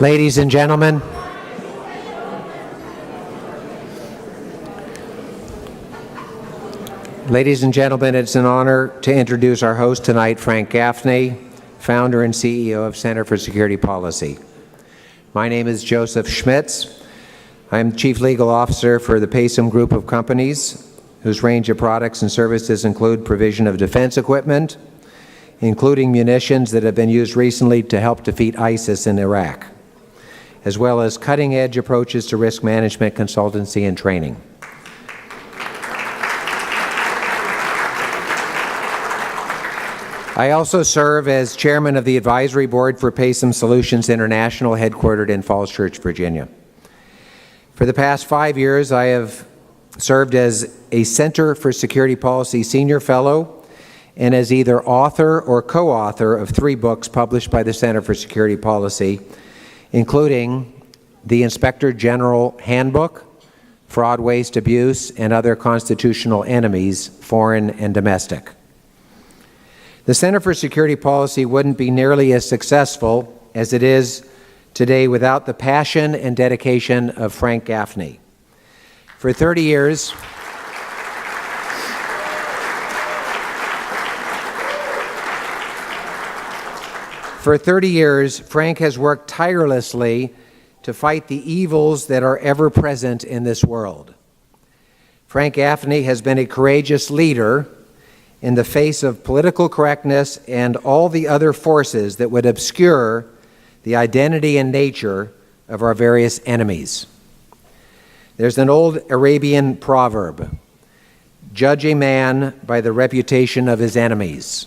Ladies and gentlemen, it's an honor to introduce our host tonight, Frank Gaffney, founder and CEO of Center for Security Policy. My name is Joseph Schmitz. I'm Chief Legal Officer for the Paysum Group of Companies, whose range of products and services include provision of defense equipment, including munitions that have been used recently to help defeat ISIS in Iraq, as well as cutting-edge approaches to risk management, consultancy, and training. I also serve as chairman of the advisory board for Paysum Solutions International, headquartered in Falls Church, Virginia. For the past 5 years, I have served as a Center for Security Policy Senior Fellow and as either author or co-author of 3 books published by the Center for Security Policy, including the Inspector General Handbook, Fraud, Waste, Abuse, and Other Constitutional Enemies, Foreign and Domestic. The Center for Security Policy wouldn't be nearly as successful as it is today without the passion and dedication of Frank Gaffney. For 30 years, Frank has worked tirelessly to fight the evils that are ever present in this world. Frank Gaffney has been a courageous leader in the face of political correctness and all the other forces that would obscure the identity and nature of our various enemies. There's an old Arabian proverb, judge a man by the reputation of his enemies.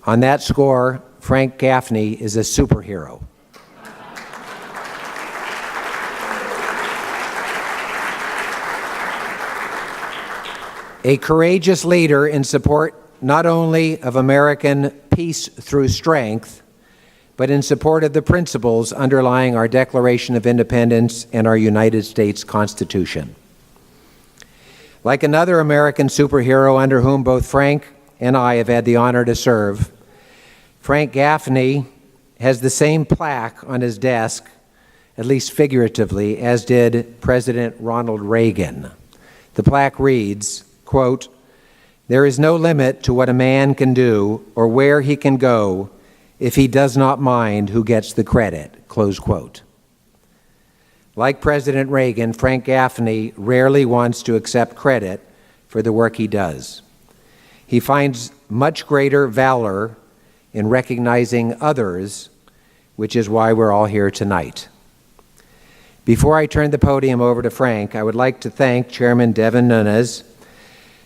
On that score, Frank Gaffney is a superhero. A courageous leader in support not only of American peace through strength, but in support of the principles underlying our Declaration of Independence and our United States Constitution. Like another American superhero under whom both Frank and I have had the honor to serve, Frank Gaffney has the same plaque on his desk, at least figuratively, as did President Ronald Reagan. The plaque reads, quote, "There is no limit to what a man can do or where he can go if he does not mind who gets the credit," close quote. Like President Reagan, Frank Gaffney rarely wants to accept credit for the work he does. He finds much greater valor in recognizing others, which is why we're all here tonight. Before I turn the podium over to Frank, I would like to thank Chairman Devin Nunes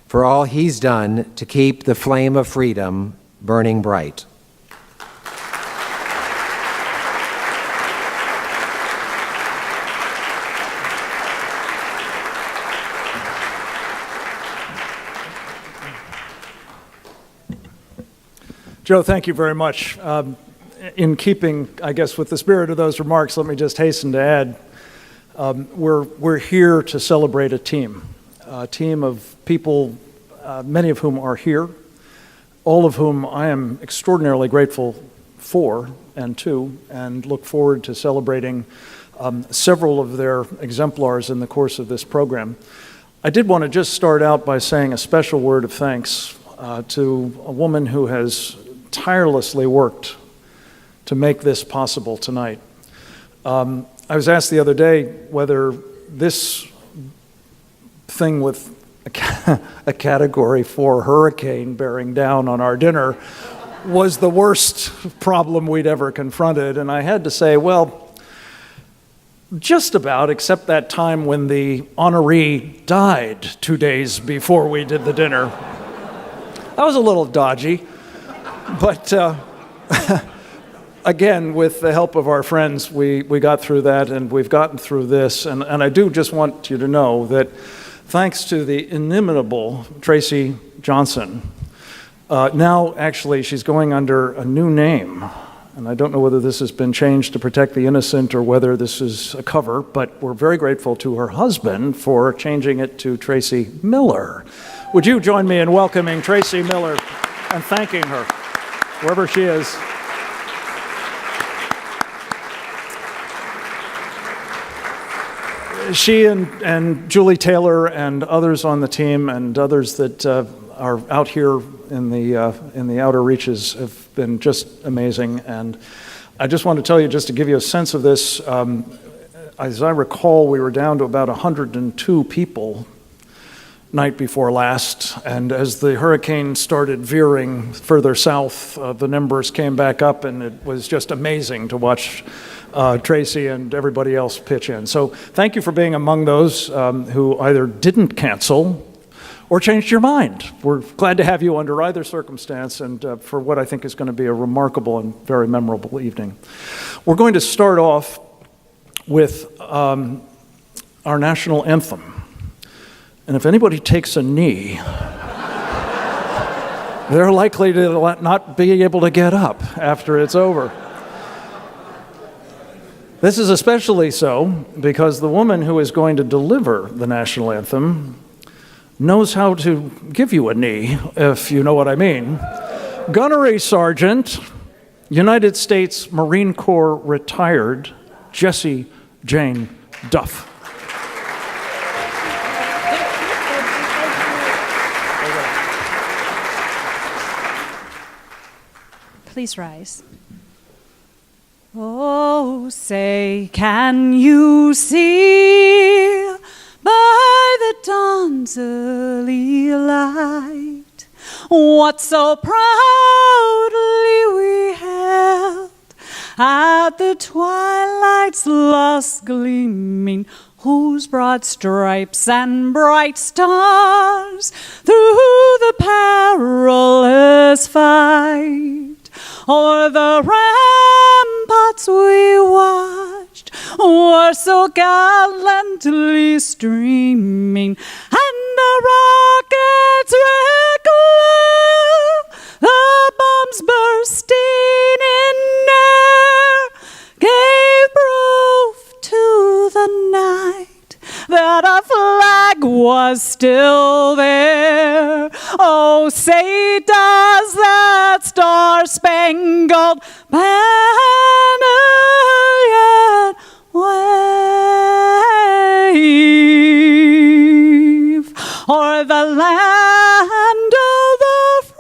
for all he's done to keep the flame of freedom burning bright. Joe, thank you very much. In keeping, I guess, with the spirit of those remarks, let me just hasten to add, we're here to celebrate a team of people, many of whom are here, all of whom I am extraordinarily grateful for and to, and look forward to celebrating several of their exemplars in the course of this program. I did want to just start out by saying a special word of thanks to a woman who has tirelessly worked to make this possible tonight. I was asked the other day whether this thing with a Category 4 hurricane bearing down on our dinner was the worst problem we'd ever confronted, and I had to say, well, just about, except that time when the honoree died 2 days before we did the dinner. That was a little dodgy, but again, with the help of our friends, we got through that, and we've gotten through this, and I do just want you to know that thanks to the inimitable Tracy Johnson, now actually she's going under a new name, and I don't know whether this has been changed to protect the innocent or whether this is a cover, but we're very grateful to her husband for changing it to Tracy Miller. Would you join me in welcoming Tracy Miller and thanking her, wherever she is. she and Julie Taylor and others on the team and others that are out here in the outer reaches have been just amazing. And I just want to tell you, just to give you a sense of this, as I recall, we were down to about 102 people night before last, and as the hurricane started veering further south, the numbers came back up, and it was just amazing to watch Tracy and everybody else pitch in. So thank you for being among those who either didn't cancel or changed your mind. We're glad to have you under either circumstance, and for what I think is going to be a remarkable and very memorable evening. We're going to start off with our national anthem. And if anybody takes a knee, they're likely to not be able to get up after it's over. This is especially so because the woman who is going to deliver the national anthem knows how to give you a knee, if you know what I mean. Gunnery Sergeant, United States Marine Corps retired, Jessie Jane Duff. Please rise. Oh, say, can you see by the dawn's early light what so proudly we held at the twilight's last gleaming, whose broad stripes and bright stars through the perilous fight o'er the ramparts we watched were so gallantly streaming, and the rockets' red glow, the bombs bursting in air, gave proof to the night that our flag was still there. Oh, say does that star-spangled banner yet wave o'er the land of the free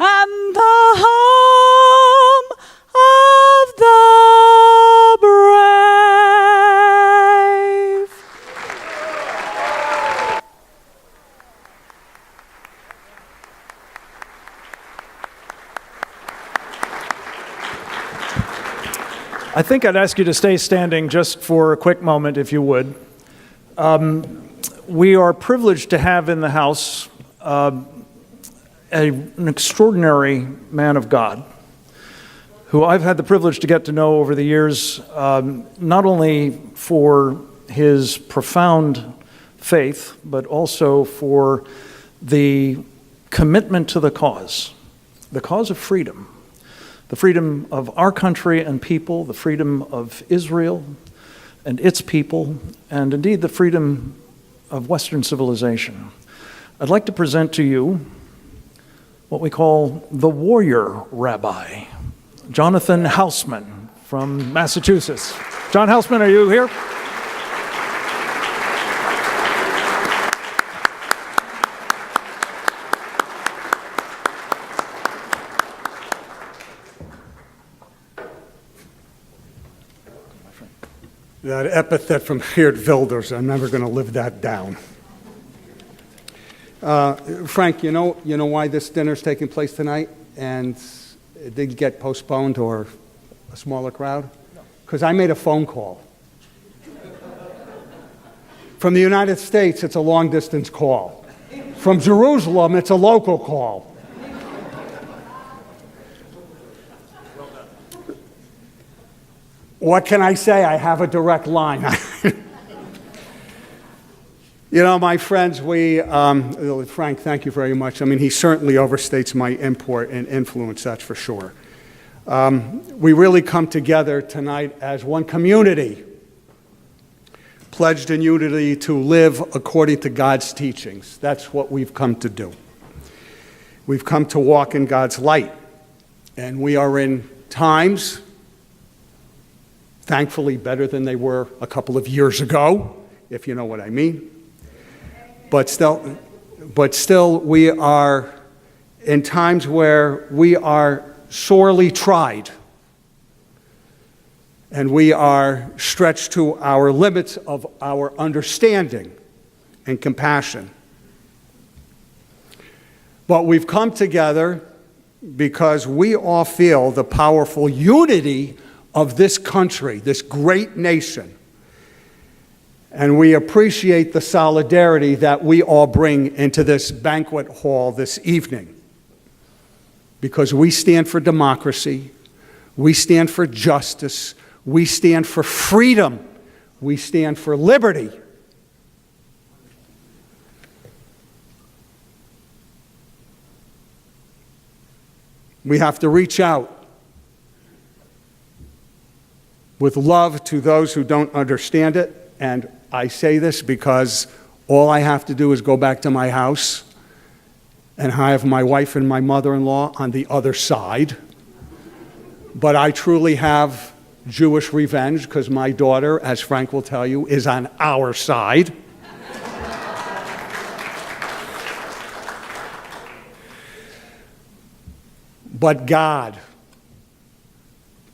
and the home of the brave? I think I'd ask you to stay standing just for a quick moment, if you would. We are privileged to have in the house an extraordinary man of God who I've had the privilege to get to know over the years, not only for his profound faith, but also for the commitment to the cause of freedom. The freedom of our country and people, the freedom of Israel and its people, and indeed the freedom of Western civilization. I'd like to present to you what we call the warrior rabbi, Jonathan Hausman from Massachusetts. John Hausman, are you here? That epithet from Geert Wilders, I'm never going to live that down. Frank, you know why this dinner's taking place tonight and it didn't get postponed or a smaller crowd? Because I made a phone call. From the United States, it's a long-distance call. From Jerusalem, it's a local call. What can I say? I have a direct line. You know, my friends, Frank, thank you very much. I mean, he certainly overstates my import and influence, that's for sure. We really come together tonight as one community, pledged in unity to live according to God's teachings. That's what we've come to do. We've come to walk in God's light, and we are in times thankfully better than they were a couple of years ago, if you know what I mean. But still, we are in times where we are sorely tried, and we are stretched to our limits of our understanding and compassion. But we've come together because we all feel the powerful unity of this country, this great nation. And we appreciate the solidarity that we all bring into this banquet hall this evening. Because we stand for democracy, we stand for justice, we stand for freedom, we stand for liberty. We have to reach out with love to those who don't understand it. And I say this because all I have to do is go back to my house and I have my wife and my mother-in-law on the other side. But I truly have Jewish revenge because my daughter, as Frank will tell you, is on our side. But God,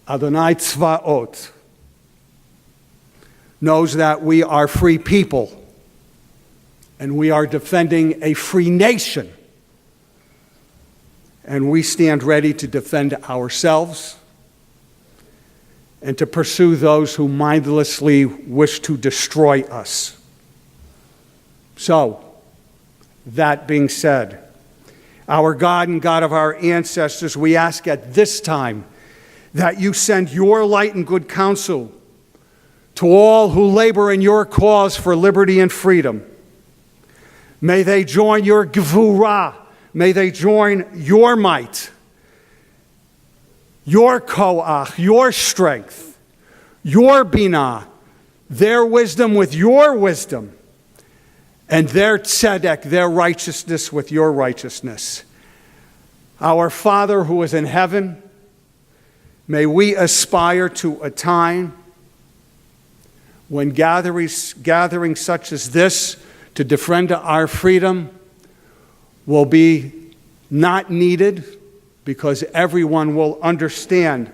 Adonai Tzvaot, knows that we are free people and we are defending a free nation. And we stand ready to defend ourselves and to pursue those who mindlessly wish to destroy us. So, that being said, our God and God of our ancestors, we ask at this time that you send your light and good counsel to all who labor in your cause for liberty and freedom. May they join your gevurah. May they join your might, your koach, your strength, your binah, their wisdom with your wisdom, and their tzedek, their righteousness with your righteousness. Our Father who is in heaven, may we aspire to a time when gatherings such as this to defend our freedom will be not needed because everyone will understand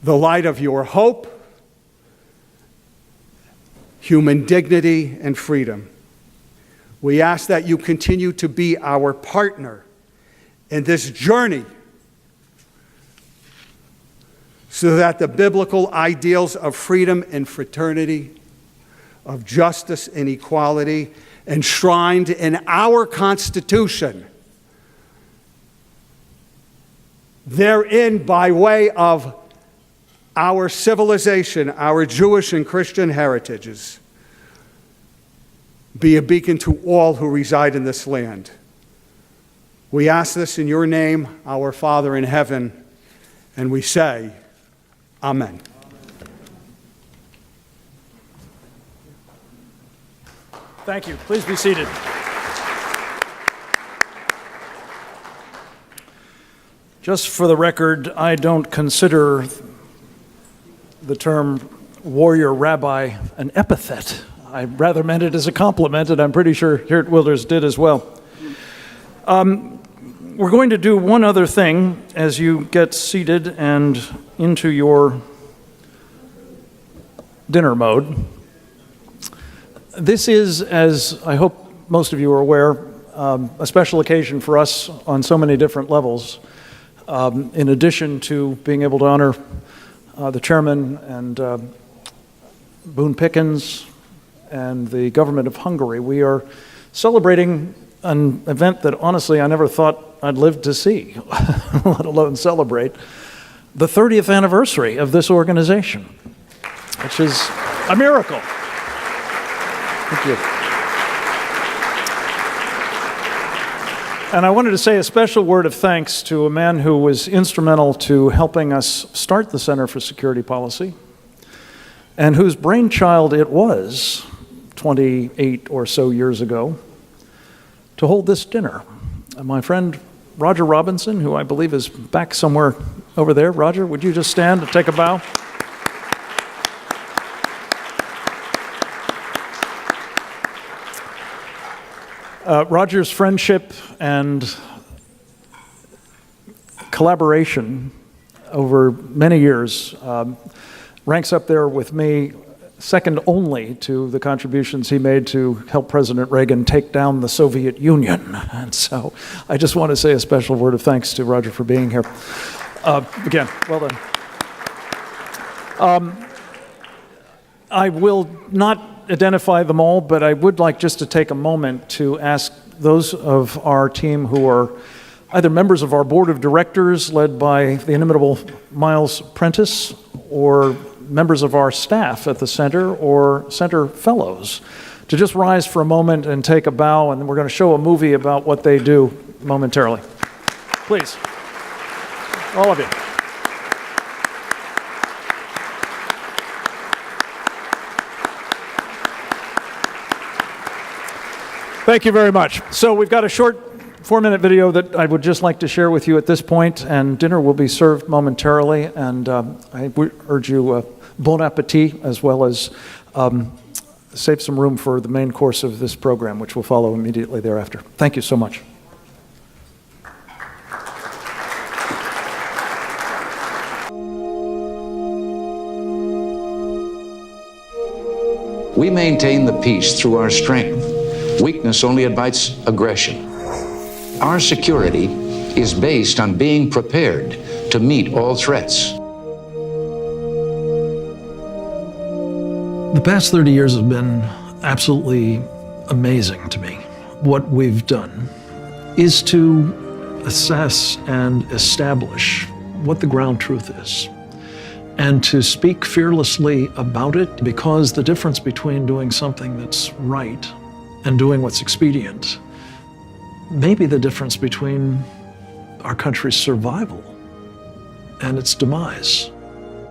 the light of your hope, human dignity, and freedom. We ask that you continue to be our partner in this journey so that the biblical ideals of freedom and fraternity, of justice and equality, enshrined in our Constitution, therein by way of our civilization, our Jewish and Christian heritages, be a beacon to all who reside in this land. We ask this in your name, our Father in heaven, and we say, Amen. Thank you. Please be seated. Just for the record, I don't consider the term warrior rabbi an epithet. I rather meant it as a compliment, and I'm pretty sure here at Wilders did as well. We're going to do one other thing as you get seated and into your dinner mode. This is, as I hope most of you are aware, a special occasion for us on so many different levels. In addition to being able to honor the chairman and Boone Pickens and the government of Hungary, we are celebrating an event that honestly I never thought I'd live to see, let alone celebrate, the 30th anniversary of this organization, which is a miracle. Thank you. And I wanted to say a special word of thanks to a man who was instrumental to helping us start the Center for Security Policy, and whose brainchild it was 28 or so years ago to hold this dinner. My friend Roger Robinson, who I believe is back somewhere over there. Roger, would you just stand and take a bow? Roger's friendship and collaboration over many years ranks up there with me, second only to the contributions he made to help President Reagan take down the Soviet Union. And so I just want to say a special word of thanks to Roger for being here. Again, well done. I will not identify them all, but I would like just to take a moment to ask those of our team who are either members of our board of directors led by the inimitable Miles Prentice, or members of our staff at the center, or center fellows, to just rise for a moment and take a bow, and then we're going to show a movie about what they do momentarily. Please, all of you. Thank you very much. So we've got a short 4-minute video that I would just like to share with you at this point, and dinner will be served momentarily, and I would urge you bon appetit, as well as save some room for the main course of this program, which will follow immediately thereafter. Thank you so much. We maintain the peace through our strength. Weakness only invites aggression. Our security is based on being prepared to meet all threats. The past 30 years have been absolutely amazing to me. What we've done is to assess and establish what the ground truth is, and to speak fearlessly about it, because the difference between doing something that's right and doing what's expedient may be the difference between our country's survival and its demise.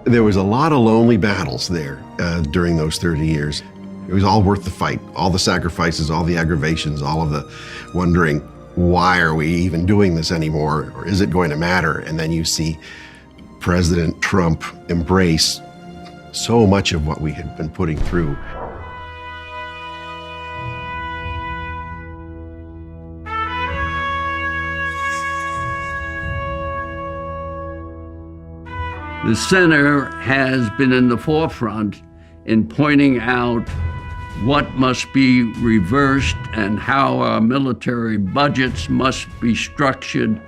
There was a lot of lonely battles there during those 30 years. It was all worth the fight, all the sacrifices, all the aggravations, all of the wondering, why are we even doing this anymore, or is it going to matter? And then you see President Trump embrace so much of what we had been putting through. The center has been in the forefront in pointing out what must be reversed and how our military budgets must be structured,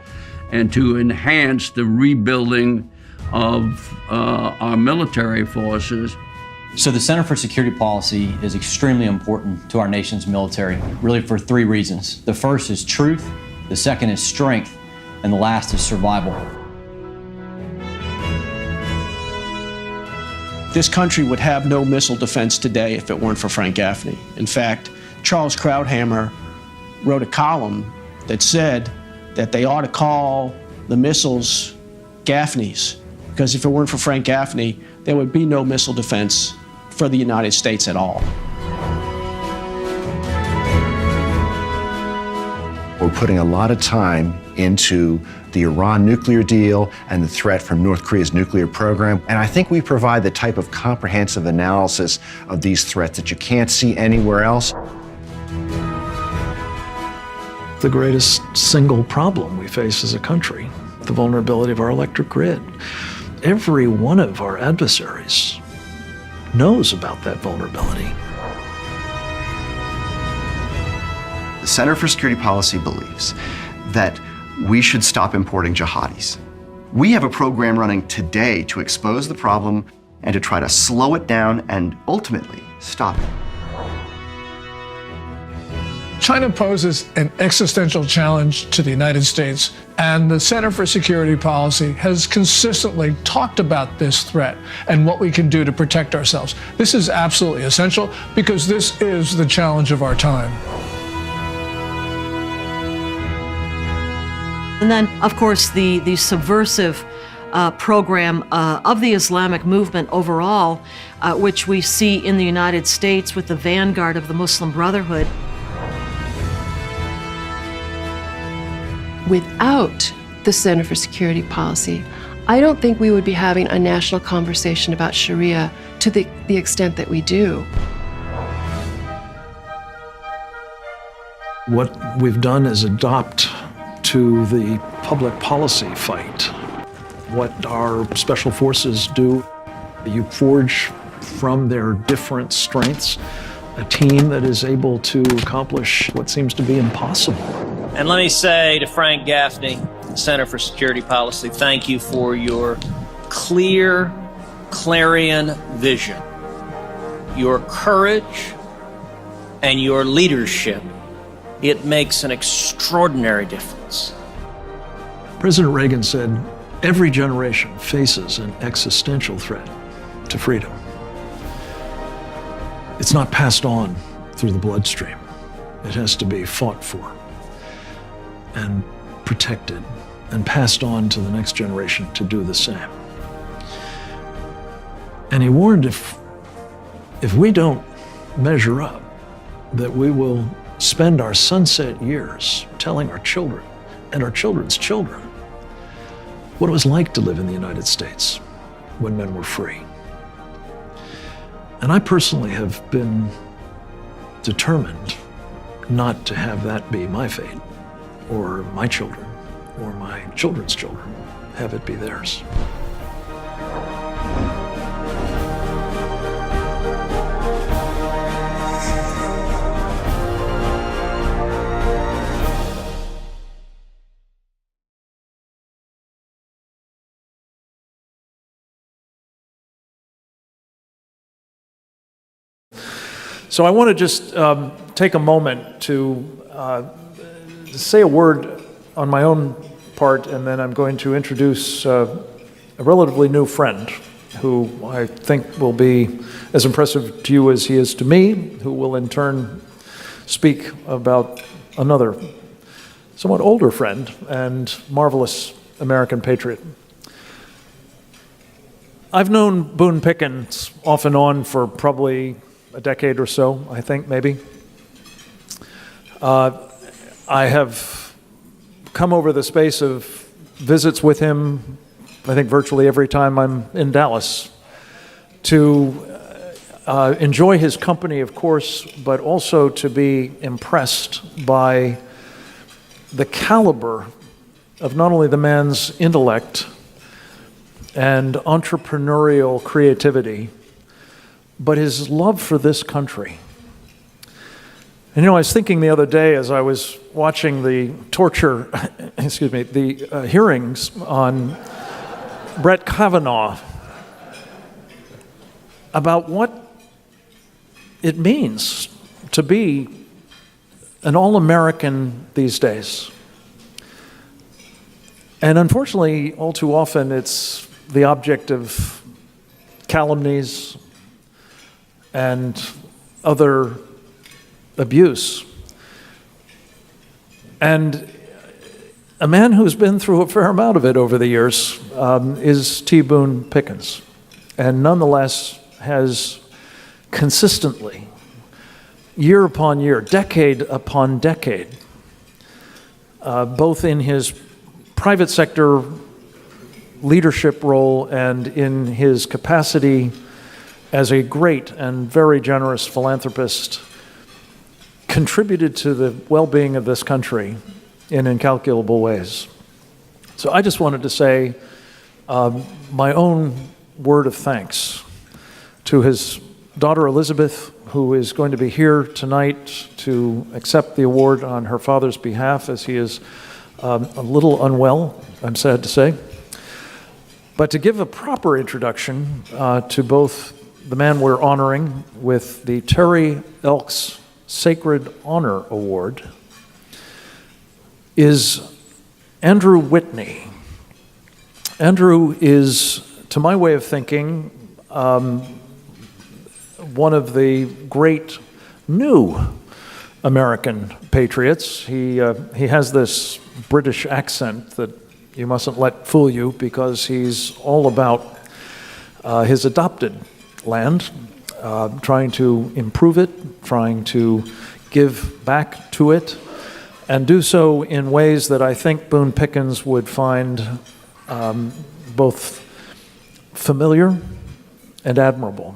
and to enhance the rebuilding of our military forces. So the Center for Security Policy is extremely important to our nation's military, really for 3 reasons. The first is truth, the second is strength, and the last is survival. This country would have no missile defense today if it weren't for Frank Gaffney. In fact, Charles Krauthammer wrote a column that said that they ought to call the missiles Gaffneys, because if it weren't for Frank Gaffney, there would be no missile defense for the United States at all. We're putting a lot of time into the Iran nuclear deal and the threat from North Korea's nuclear program. And I think we provide the type of comprehensive analysis of these threats that you can't see anywhere else. The greatest single problem we face as a country, the vulnerability of our electric grid. Every one of our adversaries knows about that vulnerability. The Center for Security Policy believes that we should stop importing jihadis. We have a program running today to expose the problem and to try to slow it down and ultimately stop it. China poses an existential challenge to the United States, and the Center for Security Policy has consistently talked about this threat and what we can do to protect ourselves. This is absolutely essential because this is the challenge of our time. And then, of course, the subversive program of the Islamic movement overall, which we see in the United States with the vanguard of the Muslim Brotherhood. Without the Center for Security Policy, I don't think we would be having a national conversation about Sharia to the extent that we do. What we've done is adopt to the public policy fight what our special forces do. You forge from their different strengths a team that is able to accomplish what seems to be impossible. And let me say to Frank Gaffney, Center for Security Policy, thank you for your clear, clarion vision, your courage, and your leadership. It makes an extraordinary difference. President Reagan said, every generation faces an existential threat to freedom. It's not passed on through the bloodstream. It has to be fought for and protected and passed on to the next generation to do the same. And he warned if we don't measure up, that we will spend our sunset years telling our children and our children's children what it was like to live in the United States when men were free. And I personally have been determined not to have that be my fate, or my children, or my children's children, have it be theirs. So I want to just take a moment to say a word on my own part, and then I'm going to introduce a relatively new friend who I think will be as impressive to you as he is to me, who will in turn speak about another somewhat older friend and marvelous American patriot. I've known Boone Pickens off and on for probably a decade or so, I think, maybe. I have come over the space of visits with him, I think virtually every time I'm in Dallas, to enjoy his company, of course, but also to be impressed by the caliber of not only the man's intellect and entrepreneurial creativity, but his love for this country. And I was thinking the other day as I was watching the hearings on Brett Kavanaugh about what it means to be an all-American these days. And unfortunately, all too often, it's the object of calumnies and other abuse. And a man who's been through a fair amount of it over the years is T. Boone Pickens, and nonetheless has consistently, year upon year, decade upon decade, both in his private sector leadership role and in his capacity as a great and very generous philanthropist, contributed to the well-being of this country in incalculable ways. So I just wanted to say my own word of thanks to his daughter Elizabeth, who is going to be here tonight to accept the award on her father's behalf, as he is a little unwell, I'm sad to say. But to give a proper introduction to both the man we're honoring with the Terry Elks Sacred Honor Award is Andrew Whitney. Andrew is, to my way of thinking, one of the great new American patriots. He has this British accent that you mustn't let fool you, because he's all about his adopted land, trying to improve it, trying to give back to it, and do so in ways that I think Boone Pickens would find both familiar and admirable.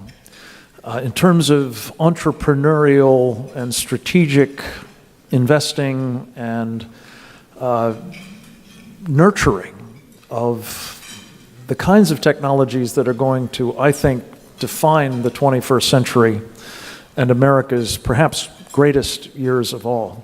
In terms of entrepreneurial and strategic investing and nurturing of the kinds of technologies that are going to, I think, define the 21st century and America's perhaps greatest years of all.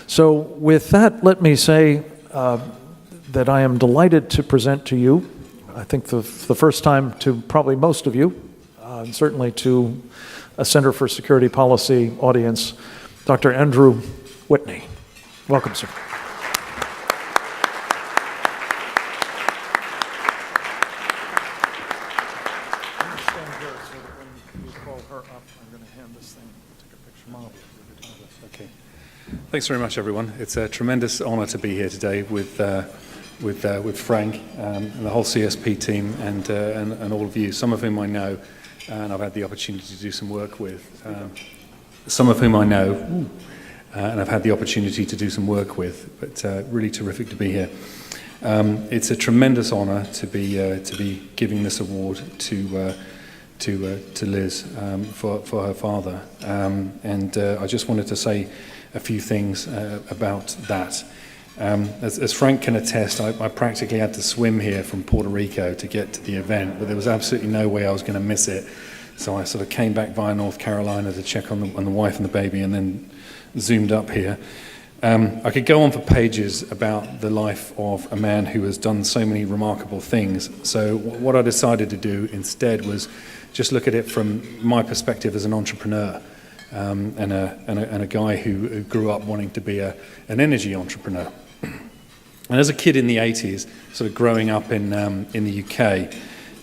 So with that, let me say that I am delighted to present to you, I think the first time to probably most of you, and certainly to a Center for Security Policy audience, Dr. Andrew Whitney. Welcome, sir. Thanks very much, everyone. It's a tremendous honor to be here today with Frank and the whole CSP team and all of you, some of whom I know and I've had the opportunity to do some work with. Some of whom I know and I've had the opportunity to do some work with, but really terrific to be here. It's a tremendous honor to be giving this award to Liz for her father, and I just wanted to say a few things about that. As Frank can attest, I practically had to swim here from Puerto Rico to get to the event, but there was absolutely no way I was going to miss it. So I sort of came back via North Carolina to check on the wife and the baby, and then zoomed up here. I could go on for pages about the life of a man who has done so many remarkable things. So what I decided to do instead was just look at it from my perspective as an entrepreneur. And a guy who grew up wanting to be an energy entrepreneur. And as a kid in the 80s, sort of growing up in the UK,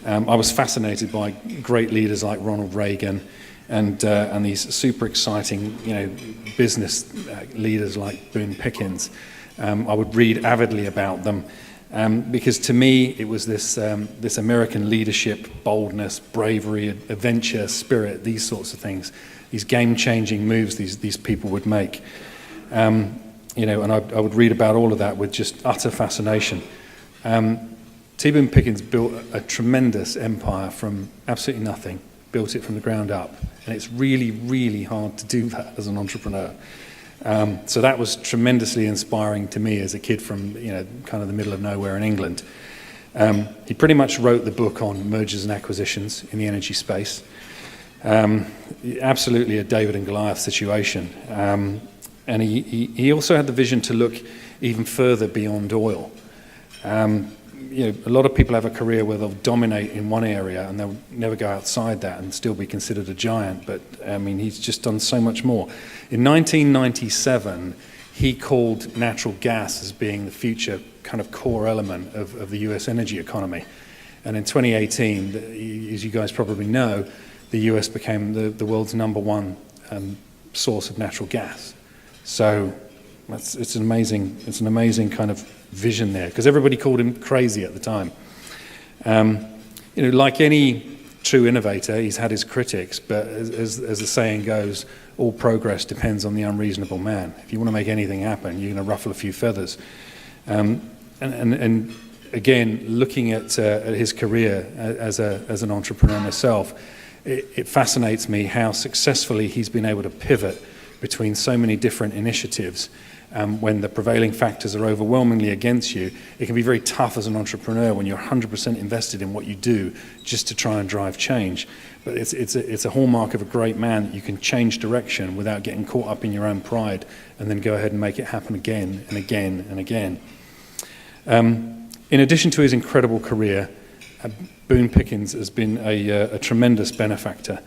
I was fascinated by great leaders like Ronald Reagan and these super exciting, business leaders like Boone Pickens. I would read avidly about them because to me it was this American leadership, boldness, bravery, adventure, spirit, these sorts of things. These game-changing moves these people would make, and I would read about all of that with just utter fascination. T. Boone Pickens built a tremendous empire from absolutely nothing, built it from the ground up, and it's really, really hard to do that as an entrepreneur. So that was tremendously inspiring to me as a kid from kind of the middle of nowhere in England. He pretty much wrote the book on mergers and acquisitions in the energy space. Absolutely a David and Goliath situation, and he also had the vision to look even further beyond oil. A lot of people have a career where they'll dominate in one area and they'll never go outside that and still be considered a giant, but he's just done so much more. In 1997, he called natural gas as being the future kind of core element of the US energy economy, and in 2018, as you guys probably know, the US became the world's #1 source of natural gas. So it's an amazing kind of vision there, because everybody called him crazy at the time. Like any true innovator, he's had his critics, but as the saying goes, all progress depends on the unreasonable man. If you want to make anything happen, you're going to ruffle a few feathers. And again, looking at his career as an entrepreneur myself, it fascinates me how successfully he's been able to pivot between so many different initiatives. When the prevailing factors are overwhelmingly against you, it can be very tough as an entrepreneur when you're 100% invested in what you do just to try and drive change. But it's a hallmark of a great man that you can change direction without getting caught up in your own pride and then go ahead and make it happen again and again and again. In addition to his incredible career, Boone Pickens has been a tremendous benefactor.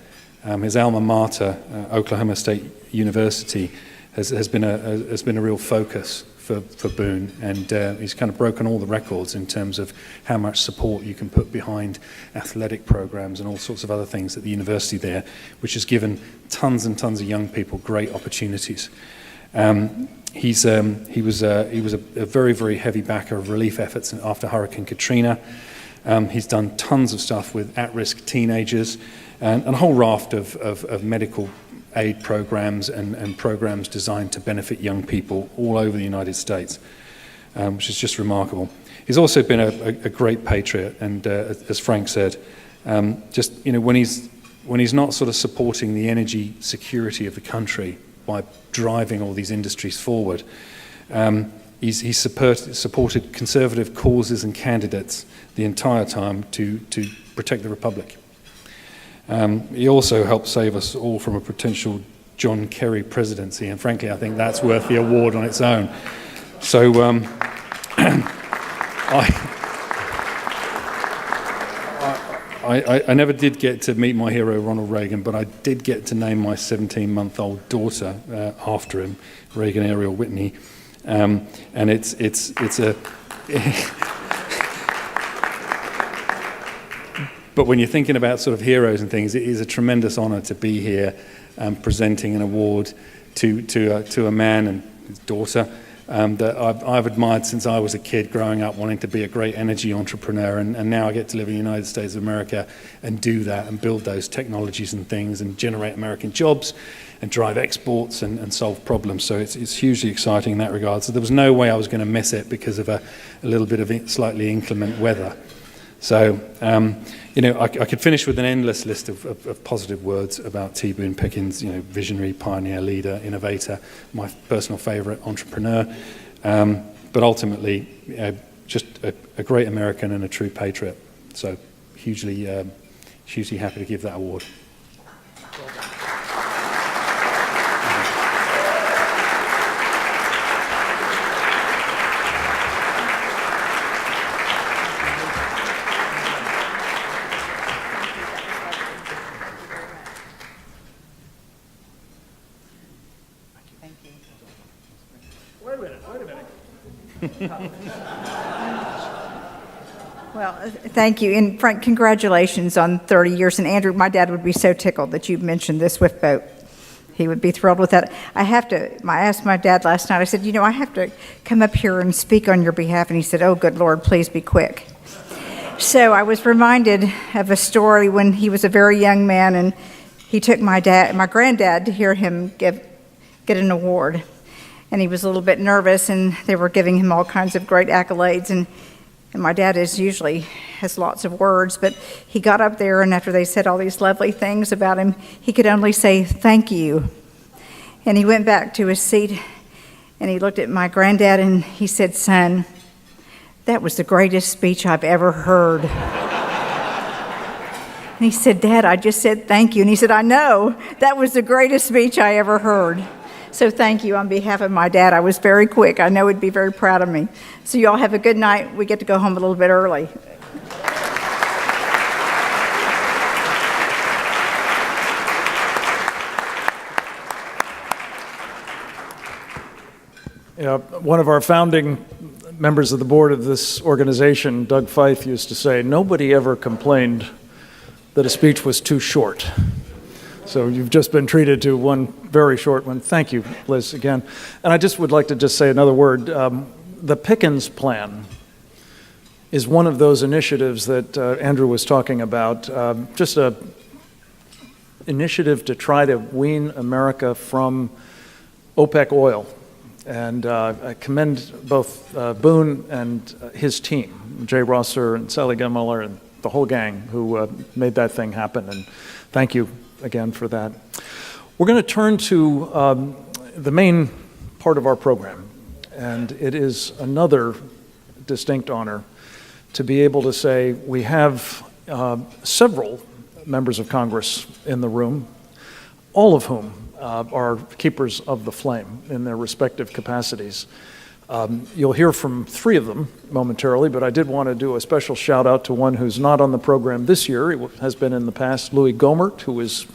His alma mater, Oklahoma State University, has been a real focus for Boone, and he's kind of broken all the records in terms of how much support you can put behind athletic programs and all sorts of other things at the university there, which has given tons and tons of young people great opportunities. He was a very, very heavy backer of relief efforts after Hurricane Katrina. He's done tons of stuff with at-risk teenagers and a whole raft of medical aid programs and programs designed to benefit young people all over the United States, which is just remarkable. He's also been a great patriot, and as Frank said, when he's not sort of supporting the energy security of the country, by driving all these industries forward. He's supported conservative causes and candidates the entire time to protect the Republic. He also helped save us all from a potential John Kerry presidency, and frankly, I think that's worth the award on its own. So I never did get to meet my hero, Ronald Reagan, but I did get to name my 17-month-old daughter after him, Reagan Ariel Whitney. And it's a... But when you're thinking about sort of heroes and things, it is a tremendous honor to be here presenting an award to a man and his daughter that I've admired since I was a kid growing up, wanting to be a great energy entrepreneur, and now I get to live in the United States of America and do that and build those technologies and things and generate American jobs and drive exports and solve problems. So it's hugely exciting in that regard. So there was no way I was going to miss it because of a little bit of slightly inclement weather. So, I could finish with an endless list of positive words about T. Boone Pickens, visionary, pioneer, leader, innovator, my personal favorite, entrepreneur, but ultimately just a great American and a true patriot. So hugely happy to give that award. Well, thank you. And Frank, congratulations on 30 years. And Andrew, my dad would be so tickled that you mentioned this Swift boat. He would be thrilled with that. I asked my dad last night, I said, I have to come up here and speak on your behalf. And he said, oh, good Lord, please be quick. So I was reminded of a story when he was a very young man, and he took my granddad to hear him get an award. And he was a little bit nervous, and they were giving him all kinds of great accolades. And my dad usually has lots of words, but he got up there, and after they said all these lovely things about him, he could only say, thank you. And he went back to his seat, and he looked at my granddad, and he said, son, that was the greatest speech I've ever heard. And he said, Dad, I just said thank you. And he said, I know, that was the greatest speech I ever heard. So thank you on behalf of my dad. I was very quick. I know he'd be very proud of me. So you all have a good night. We get to go home a little bit early. One of our founding members of the board of this organization, Doug Feith, used to say, nobody ever complained that a speech was too short. So you've just been treated to one very short one. Thank you, Liz, again. And I just would like to just say another word. The Pickens Plan is one of those initiatives that Andrew was talking about, just an initiative to try to wean America from OPEC oil. And I commend both Boone and his team, Jay Rosser and Sally Gemmuller and the whole gang who made that thing happen. And thank you again for that. We're going to turn to the main part of our program, and it is another distinct honor to be able to say we have several members of Congress in the room, all of whom are keepers of the flame in their respective capacities. You'll hear from three of them momentarily, but I did want to do a special shout out to one who's not on the program this year. He has been in the past, Louis Gohmert, who is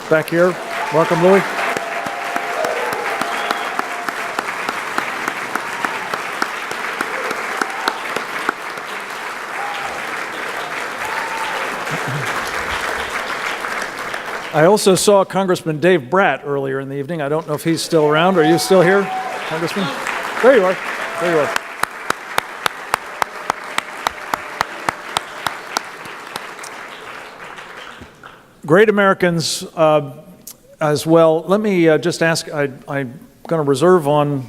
back here. Welcome, Louis. I also saw Congressman Dave Bratt earlier in the evening. I don't know if he's still around. Are you still here, Congressman? There you are. There you are. Great Americans as well. Let me just ask, I'm going to reserve on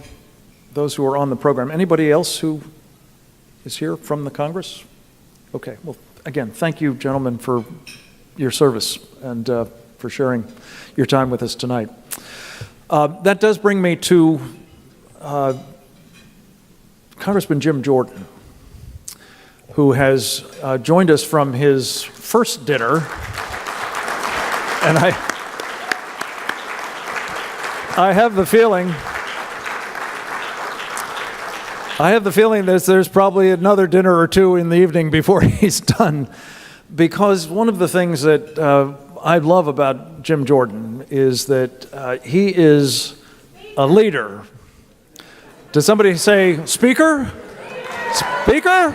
those who are on the program. Anybody else who is here from the Congress? Okay. Well, again, thank you, gentlemen, for your service and for sharing your time with us tonight. That does bring me to Congressman Jim Jordan, who has joined us from his first dinner. And I have the feeling that there's probably another dinner or two in the evening before he's done, because one of the things that I love about Jim Jordan is that he is a leader. Does somebody say speaker? Speaker?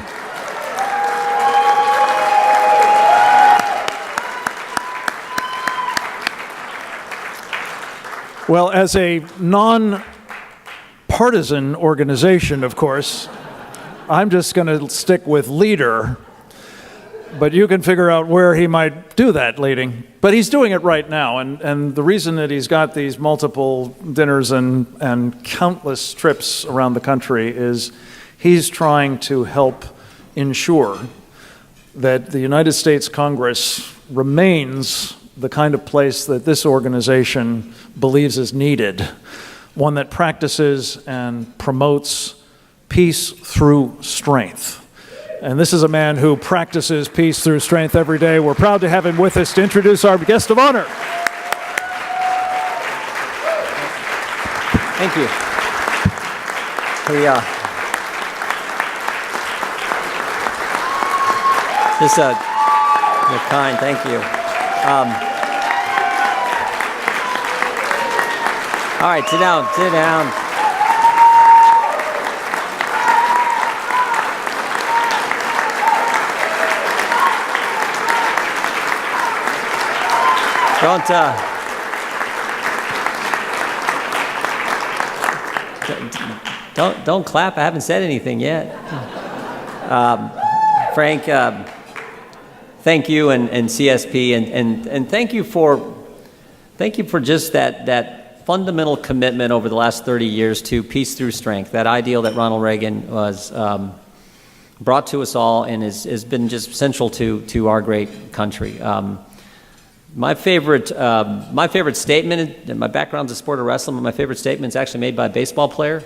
Well, as a non-partisan organization, of course, I'm just going to stick with leader, but you can figure out where he might do that leading. But he's doing it right now, and the reason that he's got these multiple dinners and countless trips around the country is he's trying to help ensure that the United States Congress remains the kind of place that this organization believes is needed, one that practices and promotes peace through strength. And this is a man who practices peace through strength every day. We're proud to have him with us to introduce our guest of honor. Thank you. You're kind, thank you. All right, sit down. Don't clap. I haven't said anything yet. Frank, thank you and CSP and thank you for just that fundamental commitment over the last 30 years to peace through strength, that ideal that Ronald Reagan was brought to us all and has been just central to our great country. My favorite statement, and my background's a sport of wrestling, but my favorite statement is actually made by a baseball player.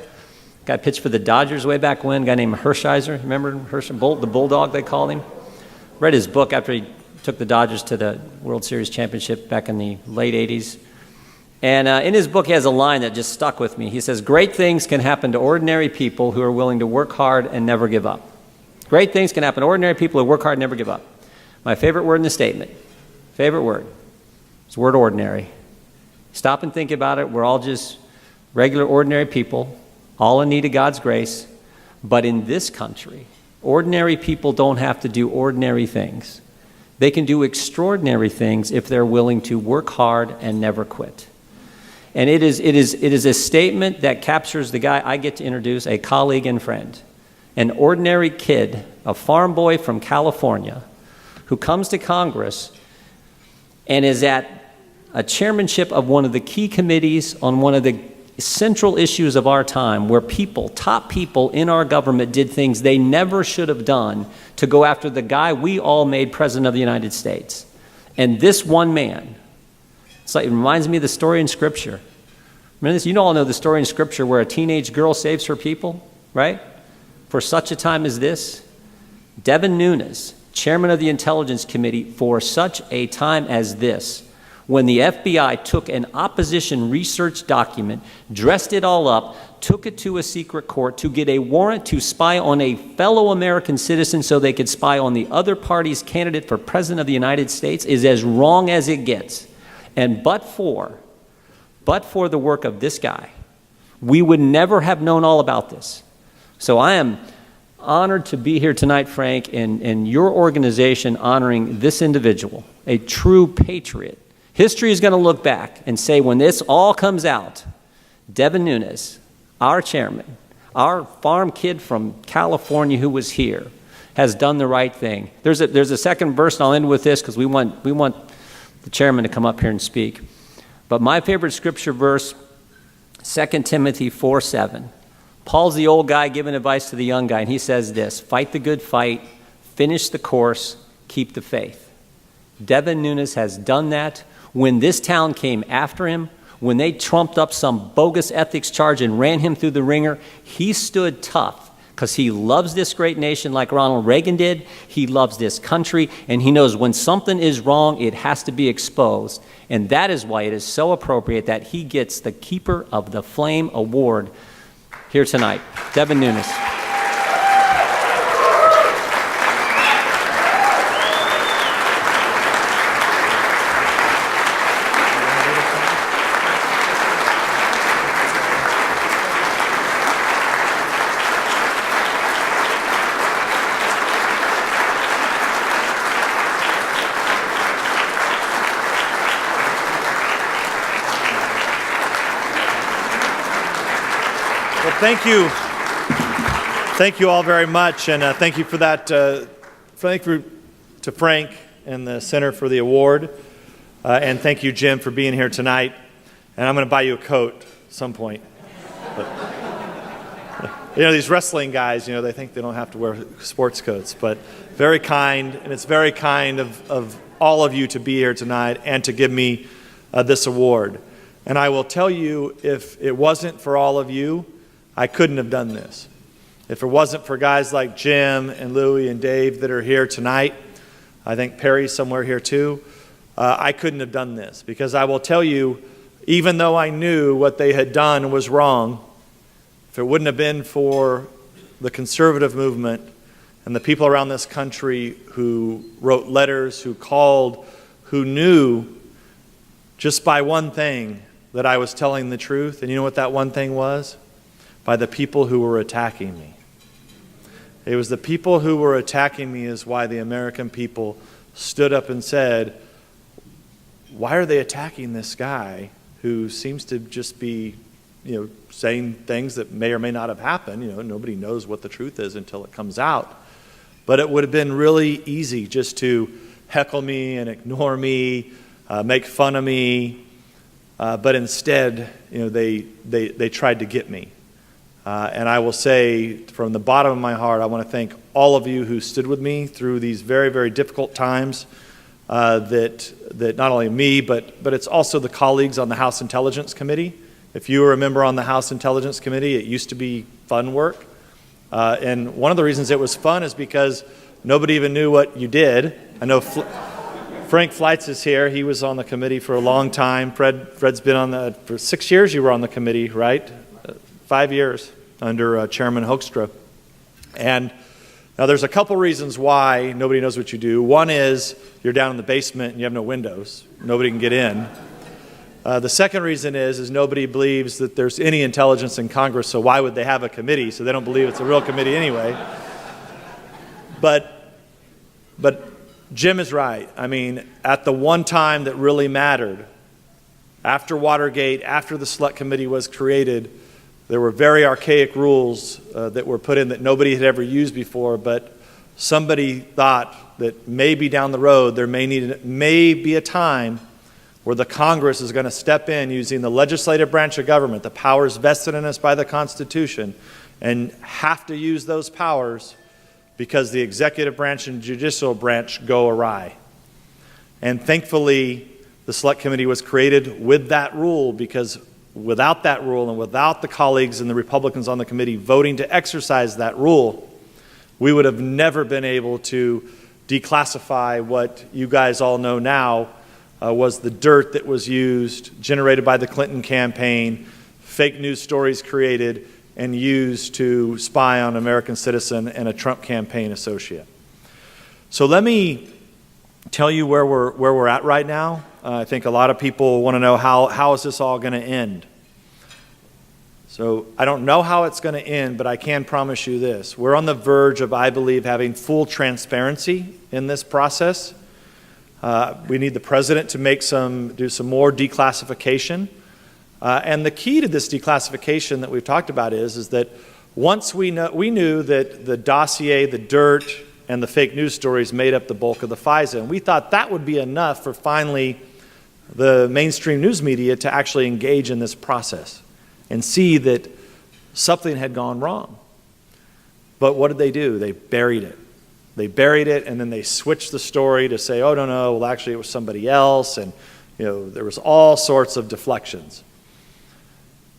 Guy pitched for the Dodgers way back when, a guy named Hershiser. Remember Hershiser, the Bulldog, they called him? Read his book after he took the Dodgers to the World Series championship back in the late 80s. And in his book, he has a line that just stuck with me. He says, "Great things can happen to ordinary people who are willing to work hard and never give up." Great things can happen to ordinary people who work hard and never give up. My favorite word in the statement, favorite word, is the word ordinary. Stop and think about it. We're all just regular, ordinary people, all in need of God's grace. But in this country, ordinary people don't have to do ordinary things. They can do extraordinary things if they're willing to work hard and never quit. And it is a statement that captures the guy I get to introduce, a colleague and friend, an ordinary kid, a farm boy from California, who comes to Congress and is at a chairmanship of one of the key committees on one of the central issues of our time, where top people in our government did things they never should have done to go after the guy we all made president of the United States. And this one man, it reminds me of the story in Scripture. Remember this? You all know the story in Scripture where a teenage girl saves her people, right? For such a time as this. Devin Nunes, chairman of the Intelligence Committee, for such a time as this, when the FBI took an opposition research document, dressed it all up, took it to a secret court to get a warrant to spy on a fellow American citizen so they could spy on the other party's candidate for president of the United States, is as wrong as it gets. And but for the work of this guy, we would never have known all about this. So I am honored to be here tonight, Frank, and your organization honoring this individual, a true patriot. History is going to look back and say, when this all comes out, Devin Nunes, our chairman, our farm kid from California who was here, has done the right thing. There's a second verse, and I'll end with this because we want the chairman to come up here and speak. But my favorite scripture verse, 2 Timothy 4:7. Paul's the old guy giving advice to the young guy, and he says this: fight the good fight, finish the course, keep the faith. Devin Nunes has done that. When this town came after him, when they trumped up some bogus ethics charge and ran him through the ringer, he stood tough because he loves this great nation like Ronald Reagan did. He loves this country, and he knows when something is wrong, it has to be exposed. And that is why it is so appropriate that he gets the Keeper of the Flame Award here tonight. Devin Nunes. Thank you. Thank you all very much, and thank you for that. Thank you to Frank and the Center for the award, and thank you, Jim, for being here tonight. And I'm going to buy you a coat at some point. But, these wrestling guys, they think they don't have to wear sports coats, but very kind, and it's very kind of all of you to be here tonight and to give me this award. And I will tell you, if it wasn't for all of you, I couldn't have done this. If it wasn't for guys like Jim and Louie and Dave that are here tonight, I think Perry's somewhere here too, I couldn't have done this. Because I will tell you, even though I knew what they had done was wrong, if it wouldn't have been for the conservative movement and the people around this country who wrote letters, who called, who knew just by one thing that I was telling the truth, and you know what that one thing was? By the people who were attacking me. It was the people who were attacking me is why the American people stood up and said, why are they attacking this guy who seems to just be, saying things that may or may not have happened? Nobody knows what the truth is until it comes out. But it would have been really easy just to heckle me and ignore me, make fun of me. But instead, they tried to get me. And I will say from the bottom of my heart, I want to thank all of you who stood with me through these very, very difficult times, that not only me, but it's also the colleagues on the House Intelligence Committee. If you were a member on the House Intelligence Committee, it used to be fun work. And one of the reasons it was fun is because nobody even knew what you did. I know Frank Fleitz is here. He was on the committee for a long time. Fred's been for 6 years you were on the committee, right? 5 years under Chairman Hoekstra. And now there's a couple reasons why nobody knows what you do. One is you're down in the basement and you have no windows. Nobody can get in. The second reason is nobody believes that there's any intelligence in Congress, so why would they have a committee? So they don't believe it's a real committee anyway. But Jim is right. I mean, at the one time that really mattered, after Watergate, after the Select Committee was created, there were very archaic rules that were put in that nobody had ever used before, but somebody thought that maybe down the road there may be a time where the Congress is going to step in using the legislative branch of government, the powers vested in us by the Constitution, and have to use those powers because the executive branch and judicial branch go awry. And thankfully, the Select Committee was created with that rule, because without that rule and without the colleagues and the Republicans on the committee voting to exercise that rule, we would have never been able to declassify what you guys all know now was the dirt that was used, generated by the Clinton campaign, fake news stories created and used to spy on an American citizen and a Trump campaign associate. So let me tell you where we're at right now. I think a lot of people want to know how is this all going to end. So I don't know how it's going to end, but I can promise you this. We're on the verge of, I believe, having full transparency in this process. We need the president to do some more declassification. And the key to this declassification that we've talked about is that once we knew that the dossier, the dirt, and the fake news stories made up the bulk of the FISA. And we thought that would be enough for finally the mainstream news media to actually engage in this process and see that something had gone wrong. But what did they do? They buried it. They buried it, and then they switched the story to say, oh, no, well, actually it was somebody else, and there was all sorts of deflections.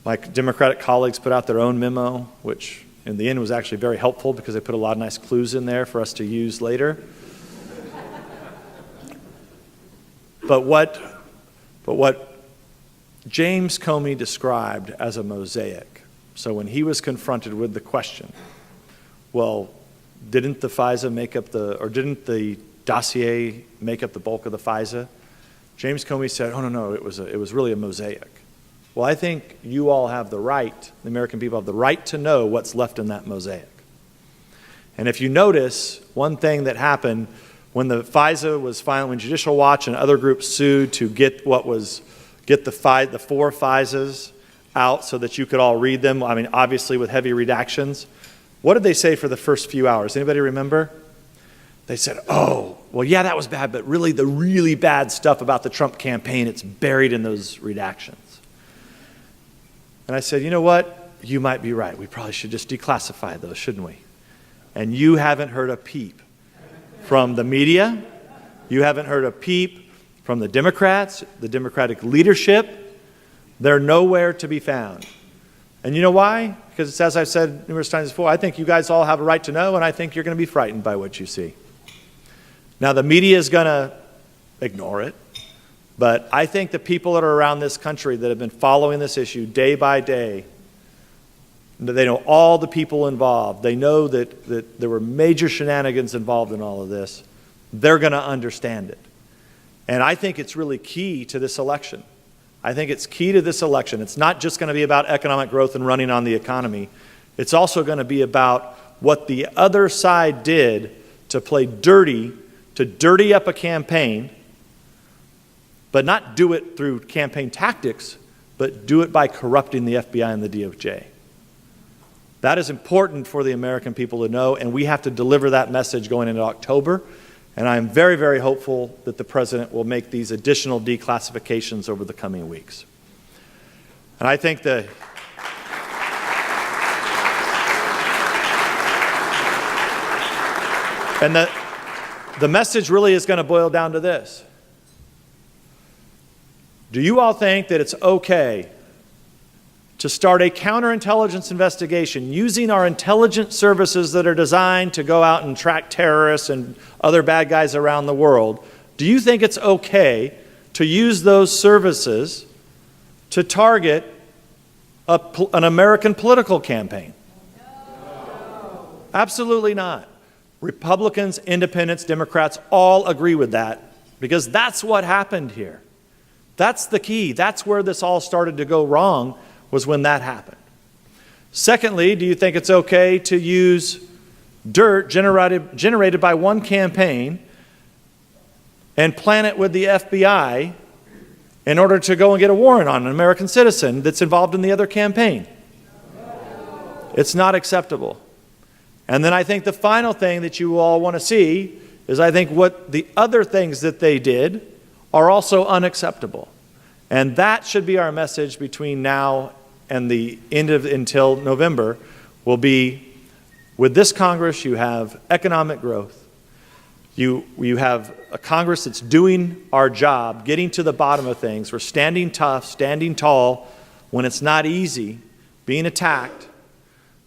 My Democratic colleagues put out their own memo, which in the end was actually very helpful because they put a lot of nice clues in there for us to use later. But what James Comey described as a mosaic, so when he was confronted with the question, well, didn't the FISA make up didn't the dossier make up the bulk of the FISA? James Comey said, oh, no, it was really a mosaic. Well, I think you all have the right, the American people have the right to know what's left in that mosaic. And if you notice, one thing that happened when the FISA was finally, when Judicial Watch and other groups sued to get the four FISAs out so that you could all read them, I mean, obviously with heavy redactions, what did they say for the first few hours? Anybody remember? They said, oh, well, yeah, that was bad, but really the really bad stuff about the Trump campaign, it's buried in those redactions. And I said, you know what? You might be right. We probably should just declassify those, shouldn't we? And you haven't heard a peep from the media. You haven't heard a peep from the Democrats, the Democratic leadership. They're nowhere to be found. And you know why? Because it's, as I've said numerous times before, I think you guys all have a right to know, and I think you're going to be frightened by what you see. Now, the media is going to ignore it, but I think the people that are around this country that have been following this issue day by day, they know all the people involved. They know that there were major shenanigans involved in all of this. They're going to understand it. And I think it's really key to this election. I think it's key to this election. It's not just going to be about economic growth and running on the economy. It's also going to be about what the other side did to play dirty, to dirty up a campaign, but not do it through campaign tactics, but do it by corrupting the FBI and the DOJ. That is important for the American people to know, and we have to deliver that message going into October. And I'm very, very hopeful that the President will make these additional declassifications over the coming weeks. And I think the message really is going to boil down to this. Do you all think that it's okay to start a counterintelligence investigation using our intelligence services that are designed to go out and track terrorists and other bad guys around the world? Do you think it's okay to use those services to target an American political campaign? No. Absolutely not. Republicans, independents, Democrats all agree with that because that's what happened here. That's the key. That's where this all started to go wrong, was when that happened. Secondly, do you think it's okay to use dirt generated by one campaign and plant it with the FBI in order to go and get a warrant on an American citizen that's involved in the other campaign? It's not acceptable. And then I think the final thing that you all want to see is I think what the other things that they did are also unacceptable. And that should be our message between now and the end of until November, will be, with this Congress, you have economic growth. You have a Congress that's doing our job, getting to the bottom of things. We're standing tough, standing tall when it's not easy, being attacked.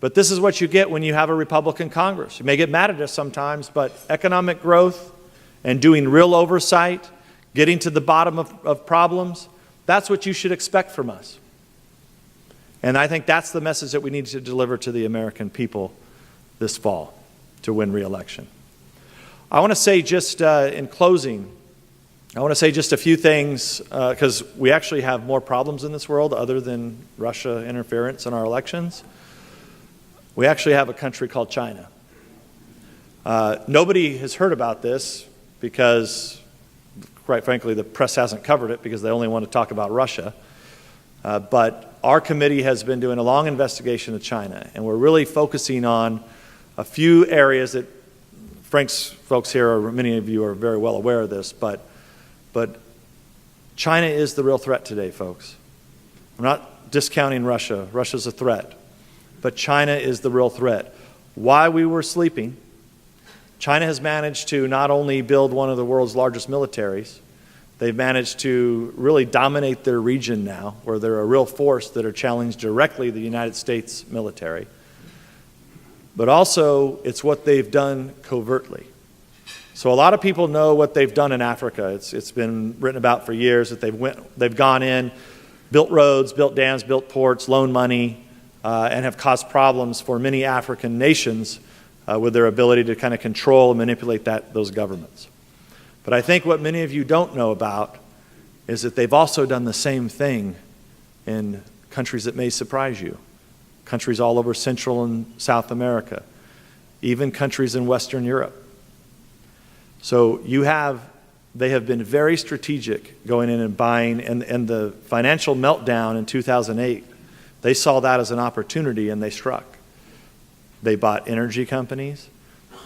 But this is what you get when you have a Republican Congress. You may get mad at us sometimes, but economic growth and doing real oversight, getting to the bottom of problems, that's what you should expect from us. And I think that's the message that we need to deliver to the American people this fall to win re-election. I want to say just in closing, I want to say just a few things because we actually have more problems in this world other than Russia interference in our elections. We actually have a country called China. Nobody has heard about this because, quite frankly, the press hasn't covered it because they only want to talk about Russia. But our committee has been doing a long investigation of China, and we're really focusing on a few areas that Frank's folks here, or many of you are very well aware of this, but China is the real threat today, folks. I'm not discounting Russia. Russia's a threat. But China is the real threat. While we were sleeping, China has managed to not only build one of the world's largest militaries, They've managed to really dominate their region now, where they're a real force that are challenged directly the United States military. But also, it's what they've done covertly. So a lot of people know what they've done in Africa. It's been written about for years that they've gone in, built roads, built dams, built ports, loaned money, and have caused problems for many African nations with their ability to kind of control and manipulate those governments. But I think what many of you don't know about is that they've also done the same thing in countries that may surprise you. Countries all over Central and South America, even countries in Western Europe. So they have been very strategic going in and buying, and the financial meltdown in 2008, they saw that as an opportunity and they struck. They bought energy companies,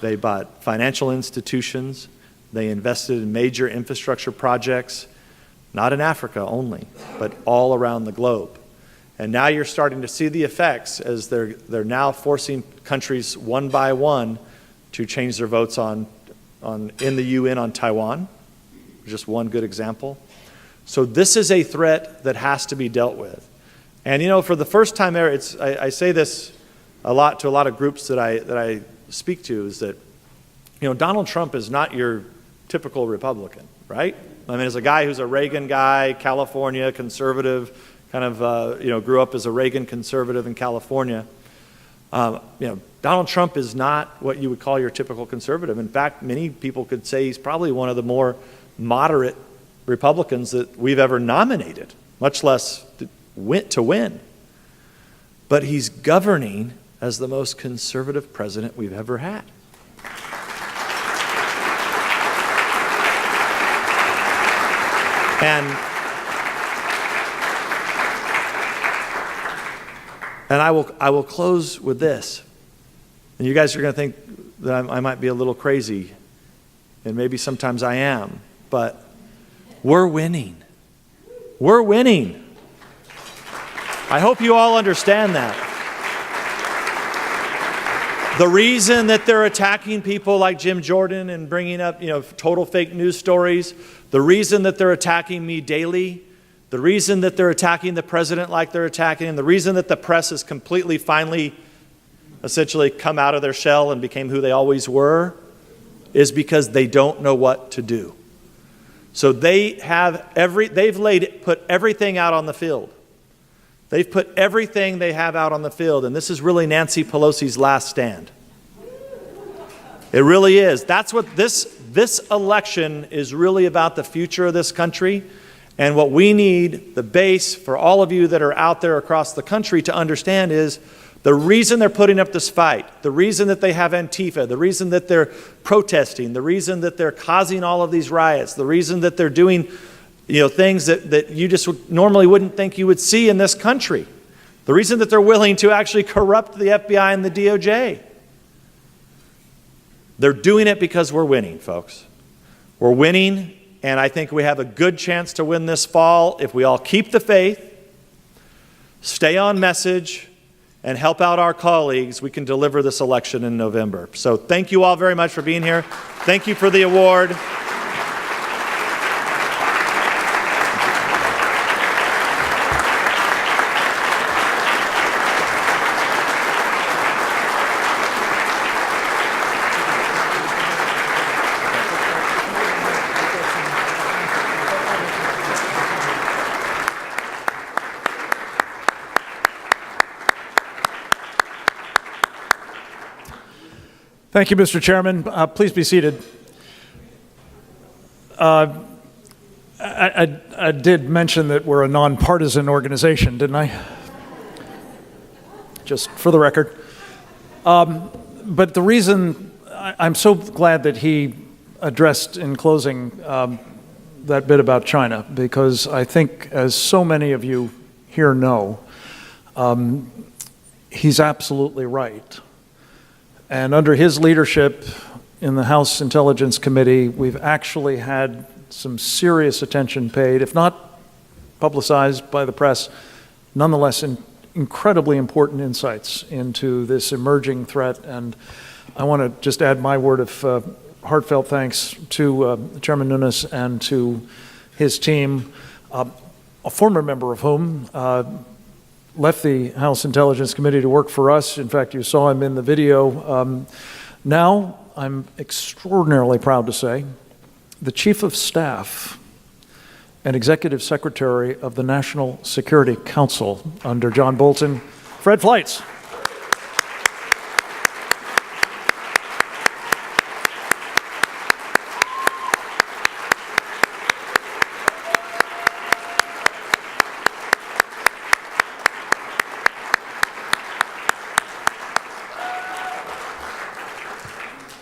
they bought financial institutions, they invested in major infrastructure projects, not in Africa only, but all around the globe. And now you're starting to see the effects as they're now forcing countries one by one to change their votes in the UN on Taiwan, just one good example. So this is a threat that has to be dealt with. And for the first time ever, I say this a lot to a lot of groups that I speak to, is that Donald Trump is not your typical Republican, right? I mean, as a guy who's a Reagan guy, California, conservative, kind of grew up as a Reagan conservative in California. Donald Trump is not what you would call your typical conservative. In fact, many people could say he's probably one of the more moderate Republicans that we've ever nominated, much less to win. But he's governing as the most conservative president we've ever had. And I will close with this. And you guys are going to think that I might be a little crazy, and maybe sometimes I am, but we're winning. We're winning. I hope you all understand that. The reason that they're attacking people like Jim Jordan and bringing up, total fake news stories, the reason that they're attacking me daily, the reason that they're attacking the president like they're attacking him, the reason that the press has completely, finally, essentially come out of their shell and became who they always were, is because they don't know what to do. So they've put everything out on the field. They've put everything they have out on the field, and this is really Nancy Pelosi's last stand. It really is. That's what this election is really about, the future of this country. And what we need, the base for all of you that are out there across the country to understand, is the reason they're putting up this fight, the reason that they have Antifa, the reason that they're protesting, the reason that they're causing all of these riots, the reason that they're doing things that you just normally wouldn't think you would see in this country, the reason that they're willing to actually corrupt the FBI and the DOJ. They're doing it because we're winning, folks. We're winning. And I think we have a good chance to win this fall if we all keep the faith, stay on message, and help out our colleagues. We can deliver this election in November. So thank you all very much for being here. Thank you for the award. Thank you, Mr. Chairman. Please be seated. I did mention that we're a nonpartisan organization, didn't I? Just for the record. But the reason I'm so glad that he addressed in closing that bit about China, because I think, as so many of you here know, he's absolutely right. And under his leadership in the House Intelligence Committee, we've actually had some serious attention paid, if not publicized by the press, nonetheless incredibly important insights into this emerging threat. And I want to just add my word of heartfelt thanks to Chairman Nunes and to his team, a former member of whom left the House Intelligence Committee to work for us. In fact, you saw him in the video. Now, I'm extraordinarily proud to say, the Chief of Staff and Executive Secretary of the National Security Council under John Bolton, Fred Fleitz.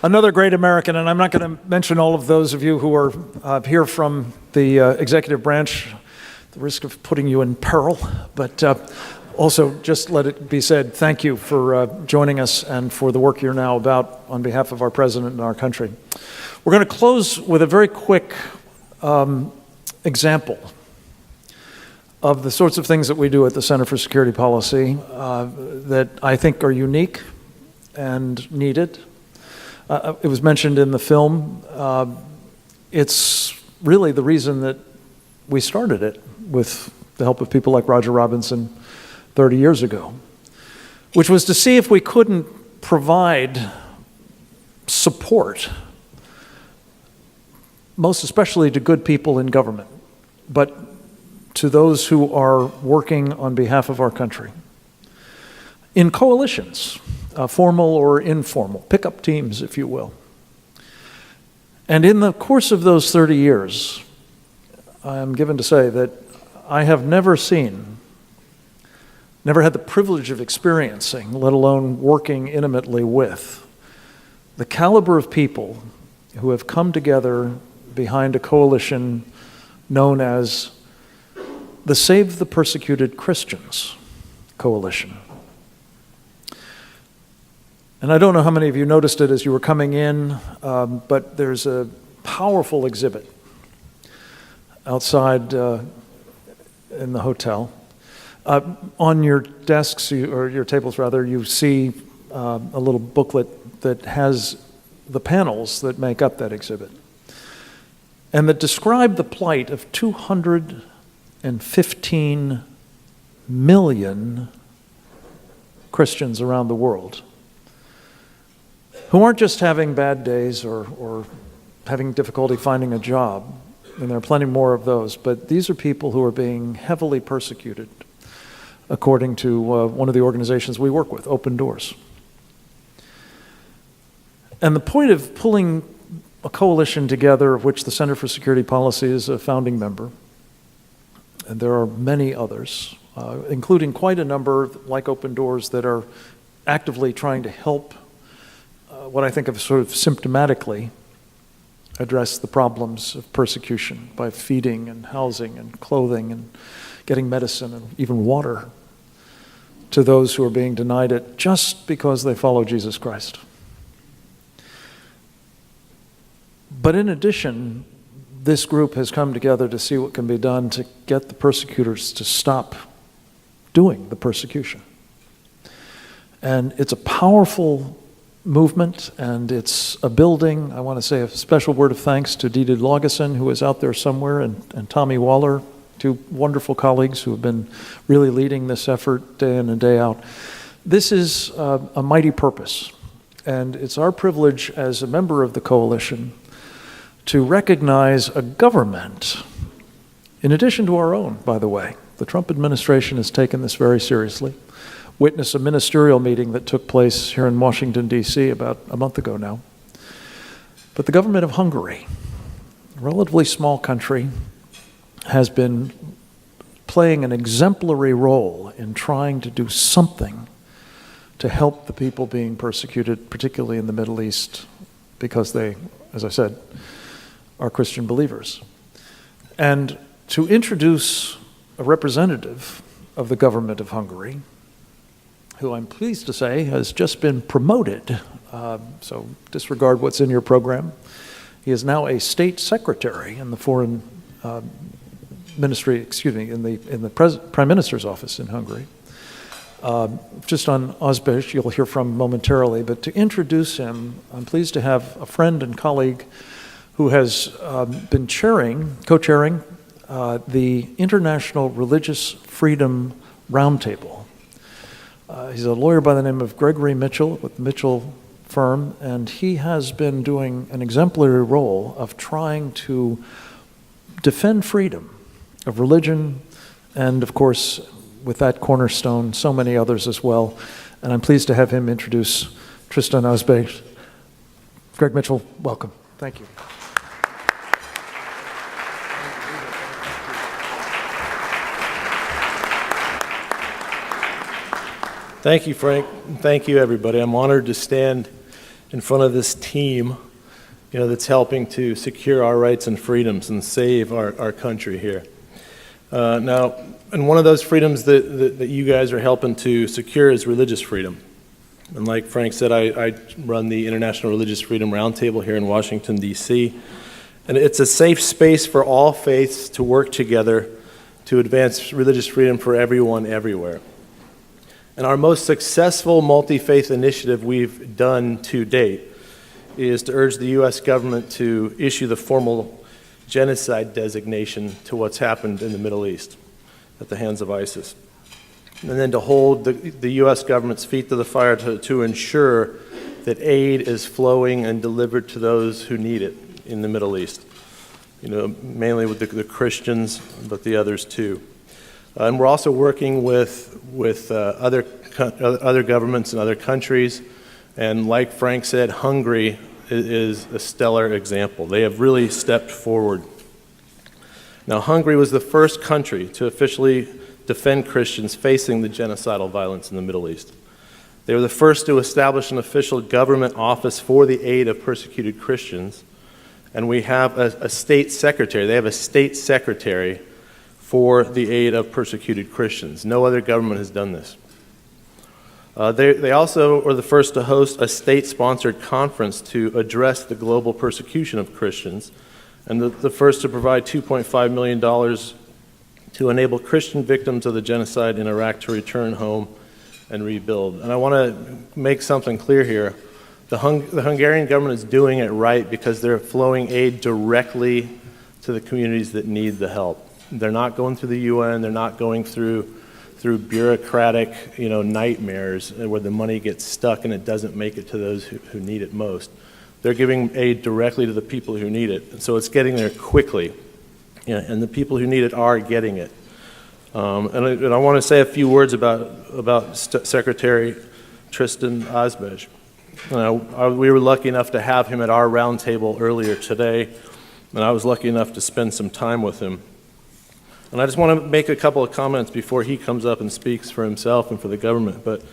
Another great American, and I'm not going to mention all of those of you who are here from the executive branch, the risk of putting you in peril, but also just let it be said, thank you for joining us and for the work you're now about on behalf of our president and our country. We're going to close with a very quick example of the sorts of things that we do at the Center for Security Policy that I think are unique and needed. It was mentioned in the film. It's really the reason that we started it, with the help of people like Roger Robinson 30 years ago, which was to see if we couldn't provide support, most especially to good people in government, but to those who are working on behalf of our country, in coalitions. Formal or informal, pickup teams, if you will. And in the course of those 30 years, I am given to say that I have never had the privilege of experiencing, let alone working intimately with, the caliber of people who have come together behind a coalition known as the Save the Persecuted Christians Coalition. And I don't know how many of you noticed it as you were coming in, but there's a powerful exhibit outside in the hotel. On your desks, or your tables rather, you see a little booklet that has the panels that make up that exhibit, and that describe the plight of 215 million Christians around the world, who aren't just having bad days or having difficulty finding a job, and there are plenty more of those, but these are people who are being heavily persecuted, according to one of the organizations we work with, Open Doors. And the point of pulling a coalition together, of which the Center for Security Policy is a founding member, and there are many others, including quite a number, like Open Doors, that are actively trying to help what I think of sort of symptomatically address the problems of persecution by feeding and housing and clothing and getting medicine and even water to those who are being denied it just because they follow Jesus Christ. But in addition, this group has come together to see what can be done to get the persecutors to stop doing the persecution. And it's a powerful movement, and it's a building. I want to say a special word of thanks to Didi Laugesen, who is out there somewhere, and Tommy Waller, two wonderful colleagues who have been really leading this effort day in and day out. This is a mighty purpose, and it's our privilege as a member of the coalition to recognize a government, in addition to our own, by the way. The Trump administration has taken this very seriously. Witness a ministerial meeting that took place here in Washington, D.C. about a month ago now. But the government of Hungary, a relatively small country, has been playing an exemplary role in trying to do something to help the people being persecuted, particularly in the Middle East, because they, as I said, are Christian believers. And to introduce a representative of the government of Hungary, who I'm pleased to say has just been promoted, so disregard what's in your program. He is now a state secretary in the foreign ministry, in the Prime Minister's office in Hungary. Just on Ozbej, you'll hear from momentarily, but to introduce him, I'm pleased to have a friend and colleague who has been co-chairing the International Religious Freedom Roundtable. He's a lawyer by the name of Gregory Mitchell with the Mitchell firm, and he has been doing an exemplary role of trying to defend freedom of religion, and of course, with that cornerstone, so many others as well. And I'm pleased to have him introduce Tristan Azbej. Greg Mitchell, welcome. Thank you. Thank you, Frank. Thank you, everybody. I'm honored to stand in front of this team, that's helping to secure our rights and freedoms and save our country here. Now, and one of those freedoms that you guys are helping to secure is religious freedom. And like Frank said, I run the International Religious Freedom Roundtable here in Washington, D.C. And it's a safe space for all faiths to work together to advance religious freedom for everyone, everywhere. And our most successful multi-faith initiative we've done to date is to urge the U.S. government to issue the formal genocide designation to what's happened in the Middle East at the hands of ISIS. And then to hold the U.S. government's feet to the fire to ensure that aid is flowing and delivered to those who need it in the Middle East. Mainly with the Christians, but the others too. And we're also working with other governments in other countries. And like Frank said, Hungary is a stellar example. They have really stepped forward. Now, Hungary was the first country to officially defend Christians facing the genocidal violence in the Middle East. They were the first to establish an official government office for the aid of persecuted Christians. And we have a state secretary. They have a state secretary for the aid of persecuted Christians. No other government has done this. They also were the first to host a state-sponsored conference to address the global persecution of Christians, and the first to provide $2.5 million to enable Christian victims of the genocide in Iraq to return home and rebuild. And I want to make something clear here. The Hungarian government is doing it right because they're flowing aid directly to the communities that need the help. They're not going through the UN. They're not going through bureaucratic, nightmares where the money gets stuck and it doesn't make it to those who need it most. They're giving aid directly to the people who need it, and so it's getting there quickly. And the people who need it are getting it. And I want to say a few words about Secretary Tristan Azbej. We were lucky enough to have him at our roundtable earlier today, and I was lucky enough to spend some time with him. And I just want to make a couple of comments before he comes up and speaks for himself and for the government. But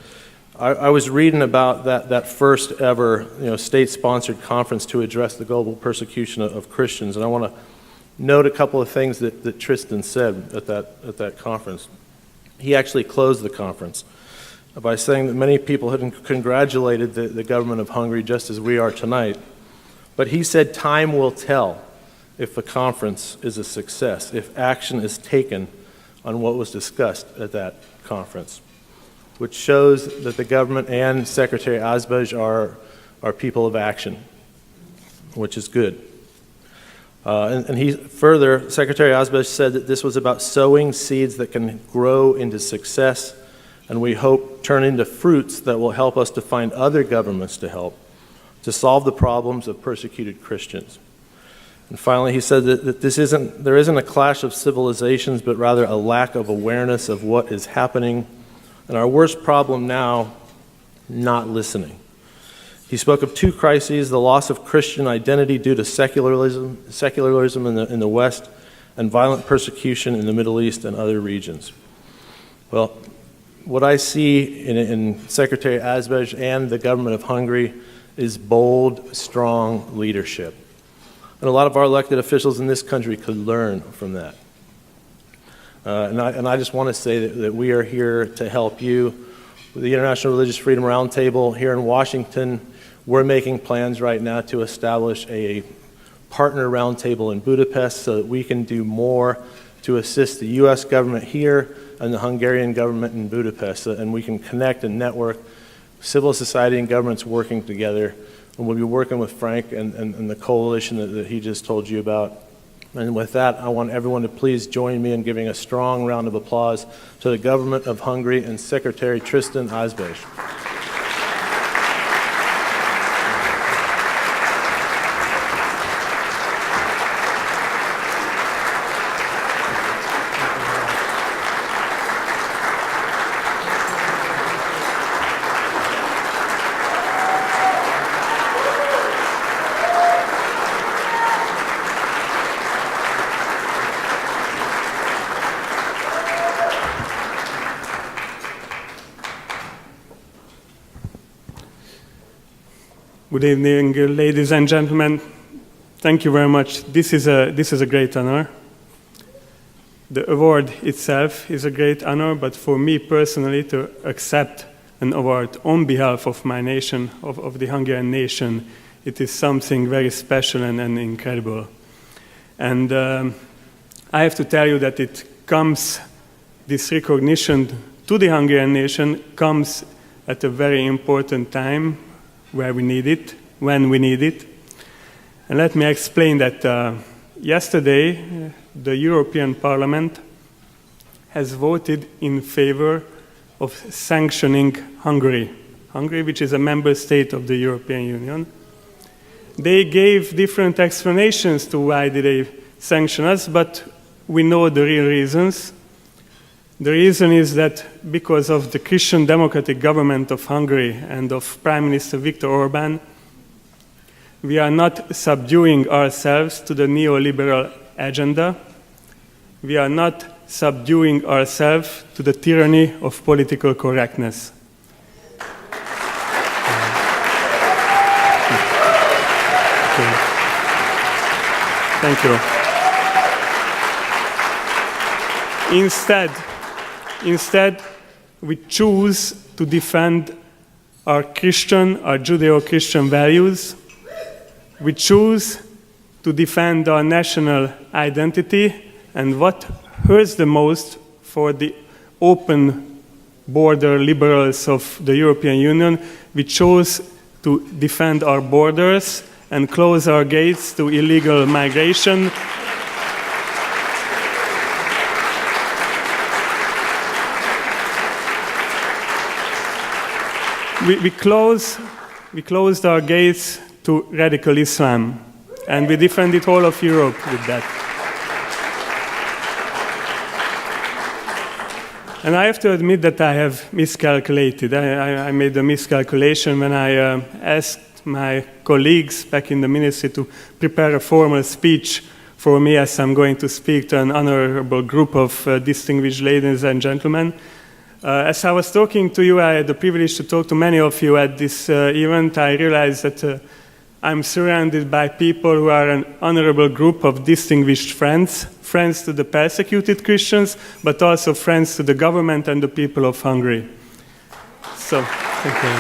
I was reading about that first ever state-sponsored conference to address the global persecution of Christians, and I want to note a couple of things that Tristan said at that conference. He actually closed the conference by saying that many people had congratulated the government of Hungary just as we are tonight, but he said time will tell if the conference is a success, if action is taken on what was discussed at that conference, which shows that the government and Secretary Azbej are people of action, which is good. And he further, Secretary Azbej said that this was about sowing seeds that can grow into success, and we hope turn into fruits that will help us to find other governments to help to solve the problems of persecuted Christians. And finally, he said that there isn't a clash of civilizations, but rather a lack of awareness of what is happening. And our worst problem now, not listening. He spoke of two crises: the loss of Christian identity due to secularism in the West, and violent persecution in the Middle East and other regions. Well, what I see in Secretary Azbej and the government of Hungary is bold, strong leadership. And a lot of our elected officials in this country could learn from that. And I just want to say that we are here to help you. With the International Religious Freedom Roundtable here in Washington, we're making plans right now to establish a partner roundtable in Budapest so that we can do more to assist the U.S. government here and the Hungarian government in Budapest, and we can connect and network civil society and governments working together. And we'll be working with Frank and the coalition that he just told you about And with that, I want everyone to please join me in giving a strong round of applause to the government of Hungary and Secretary Tristan Azbej. Good evening, ladies and gentlemen. Thank you very much. This is a great honor. The award itself is a great honor, but for me personally to accept an award on behalf of my nation, of the Hungarian nation, it is something very special and incredible. And I have to tell you that this recognition to the Hungarian nation comes at a very important time when we need it. And let me explain that yesterday the European Parliament has voted in favor of sanctioning Hungary, which is a member state of the European Union. They gave different explanations to why did they sanction us, but we know the real reasons. The reason is that because of the Christian democratic government of Hungary and of Prime Minister Viktor Orbán, we are not subduing ourselves to the neoliberal agenda. We are not subduing ourselves to the tyranny of political correctness. Thank you. Instead, we choose to defend our Judeo-Christian values. We choose to defend our national identity, and what hurts the most for the open border liberals of the European Union, we chose to defend our borders and close our gates to illegal migration. We closed our gates to radical Islam, and we defended all of Europe with that. And I have to admit that I have miscalculated. I made a miscalculation when I asked my colleagues back in the ministry to prepare a formal speech for me as I'm going to speak to an honorable group of distinguished ladies and gentlemen. As I was talking to you, I had the privilege to talk to many of you at this event. I realized that I'm surrounded by people who are an honorable group of distinguished friends to the persecuted Christians, but also friends to the government and the people of Hungary. So, thank you.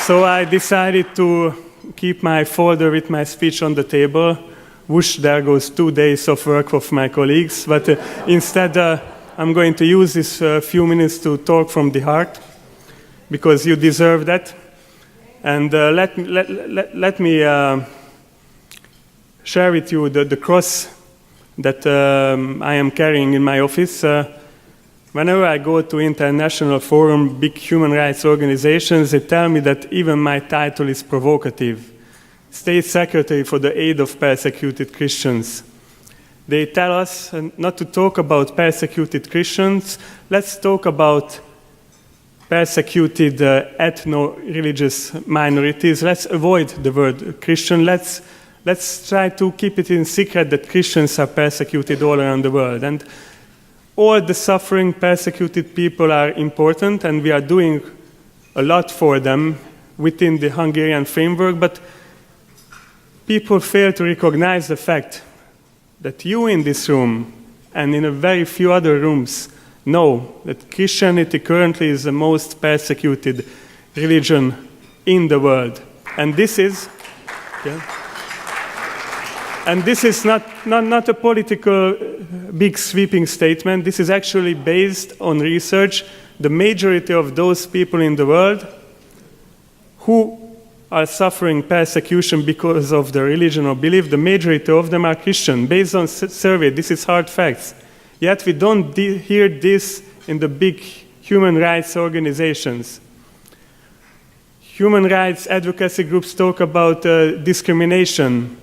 So I decided to keep my folder with my speech on the table. Whoosh, there goes 2 days of work of my colleagues. But instead, I'm going to use this few minutes to talk from the heart, because you deserve that. And let me share with you the cross that I am carrying in my office. Whenever I go to international forum, big human rights organizations, they tell me that even my title is provocative. State Secretary for the Aid of Persecuted Christians. They tell us not to talk about persecuted Christians, let's talk about persecuted ethno-religious minorities. Let's avoid the word Christian. Let's try to keep it in secret that Christians are persecuted all around the world. And all the suffering, persecuted people are important, and we are doing a lot for them within the Hungarian framework, but people fail to recognize the fact that you in this room and in a very few other rooms know that Christianity currently is the most persecuted religion in the world. And this is, not a political big sweeping statement. This is actually based on research. The majority of those people in the world who are suffering persecution because of their religion or belief, the majority of them are Christian. Based on survey, this is hard facts. Yet we don't hear this in the big human rights organizations. Human rights advocacy groups talk about discrimination.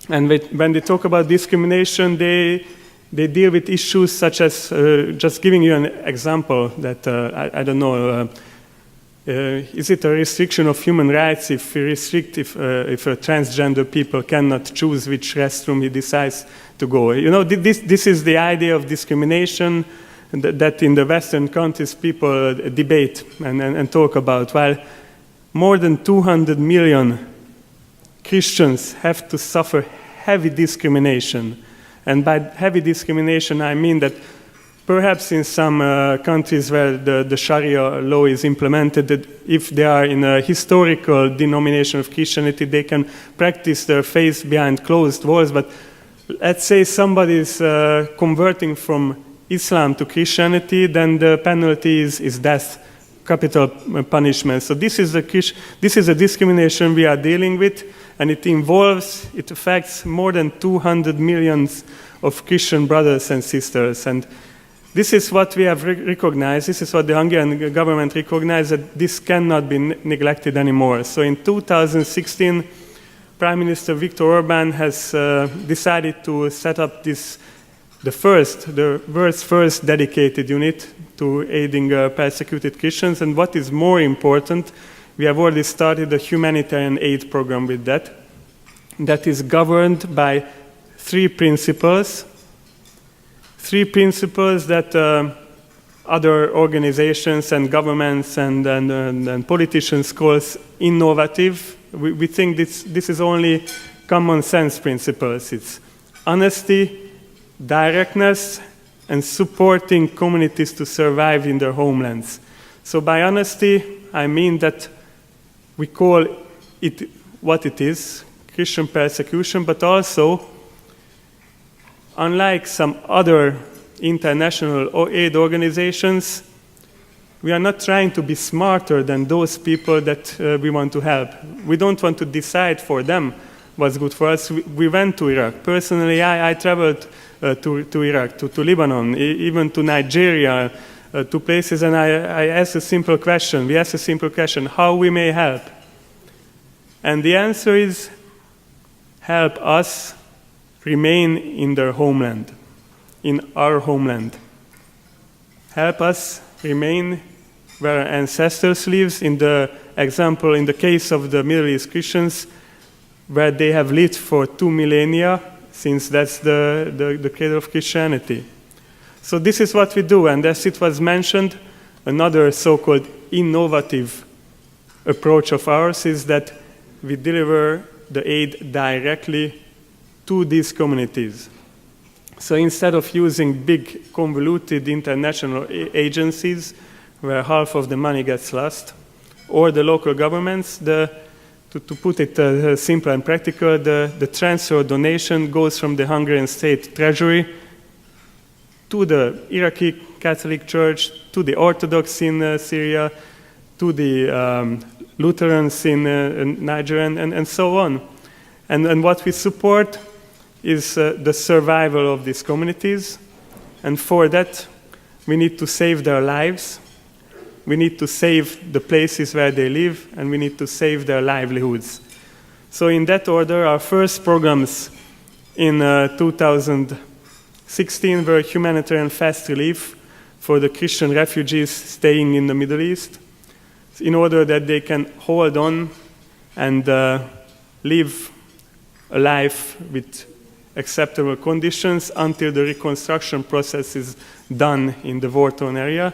And when they talk about discrimination, they deal with issues such as, just giving you an example that, I don't know, is it a restriction of human rights if we restrict if a transgender people cannot choose which restroom he decides to go? You know, this is the idea of discrimination that in the Western countries people debate and talk about, while more than 200 million Christians have to suffer heavy discrimination. And by heavy discrimination, I mean that perhaps in some countries where the Sharia law is implemented, that if they are in a historical denomination of Christianity, they can practice their faith behind closed walls. But let's say somebody is converting from Islam to Christianity, then the penalty is death, capital punishment. So this is a discrimination we are dealing with, and it affects more than 200 million of Christian brothers and sisters. And this is what we have recognized. This is what the Hungarian government recognized, that this cannot be neglected anymore. So in 2016, Prime Minister Viktor Orbán has decided to set up the world's first dedicated unit to aiding persecuted Christians. And what is more important, we have already started a humanitarian aid program with that is governed by three principles that other organizations and governments and politicians call innovative. We think this is only common sense principles. It's honesty, directness, and supporting communities to survive in their homelands. So by honesty, I mean that we call it what it is, Christian persecution, but also, unlike some other international aid organizations, we are not trying to be smarter than those people that we want to help. We don't want to decide for them what's good for us. We went to Iraq. Personally, I traveled to Iraq, to Lebanon, even to Nigeria, to places, and I asked a simple question. We asked a simple question: how we may help? And the answer is, help us remain in their homeland, in our homeland. Help us remain where our ancestors live, in the example, in the case of the Middle East Christians, where they have lived for 2 millennia, since that's the cradle of Christianity. So this is what we do, and as it was mentioned, another so-called innovative approach of ours is that we deliver the aid directly to these communities. So instead of using big, convoluted international agencies where half of the money gets lost, or the local governments, to put it simple and practical, the transfer donation goes from the Hungarian state treasury to the Iraqi Catholic Church, to the Orthodox in Syria, to the Lutherans in Nigeria, and so on. And what we support is the survival of these communities. And for that, we need to save their lives. We need to save the places where they live, and we need to save their livelihoods. So in that order, our first programs in 2016 were humanitarian fast relief for the Christian refugees staying in the Middle East, in order that they can hold on and live a life with acceptable conditions until the reconstruction process is done in the war-torn area.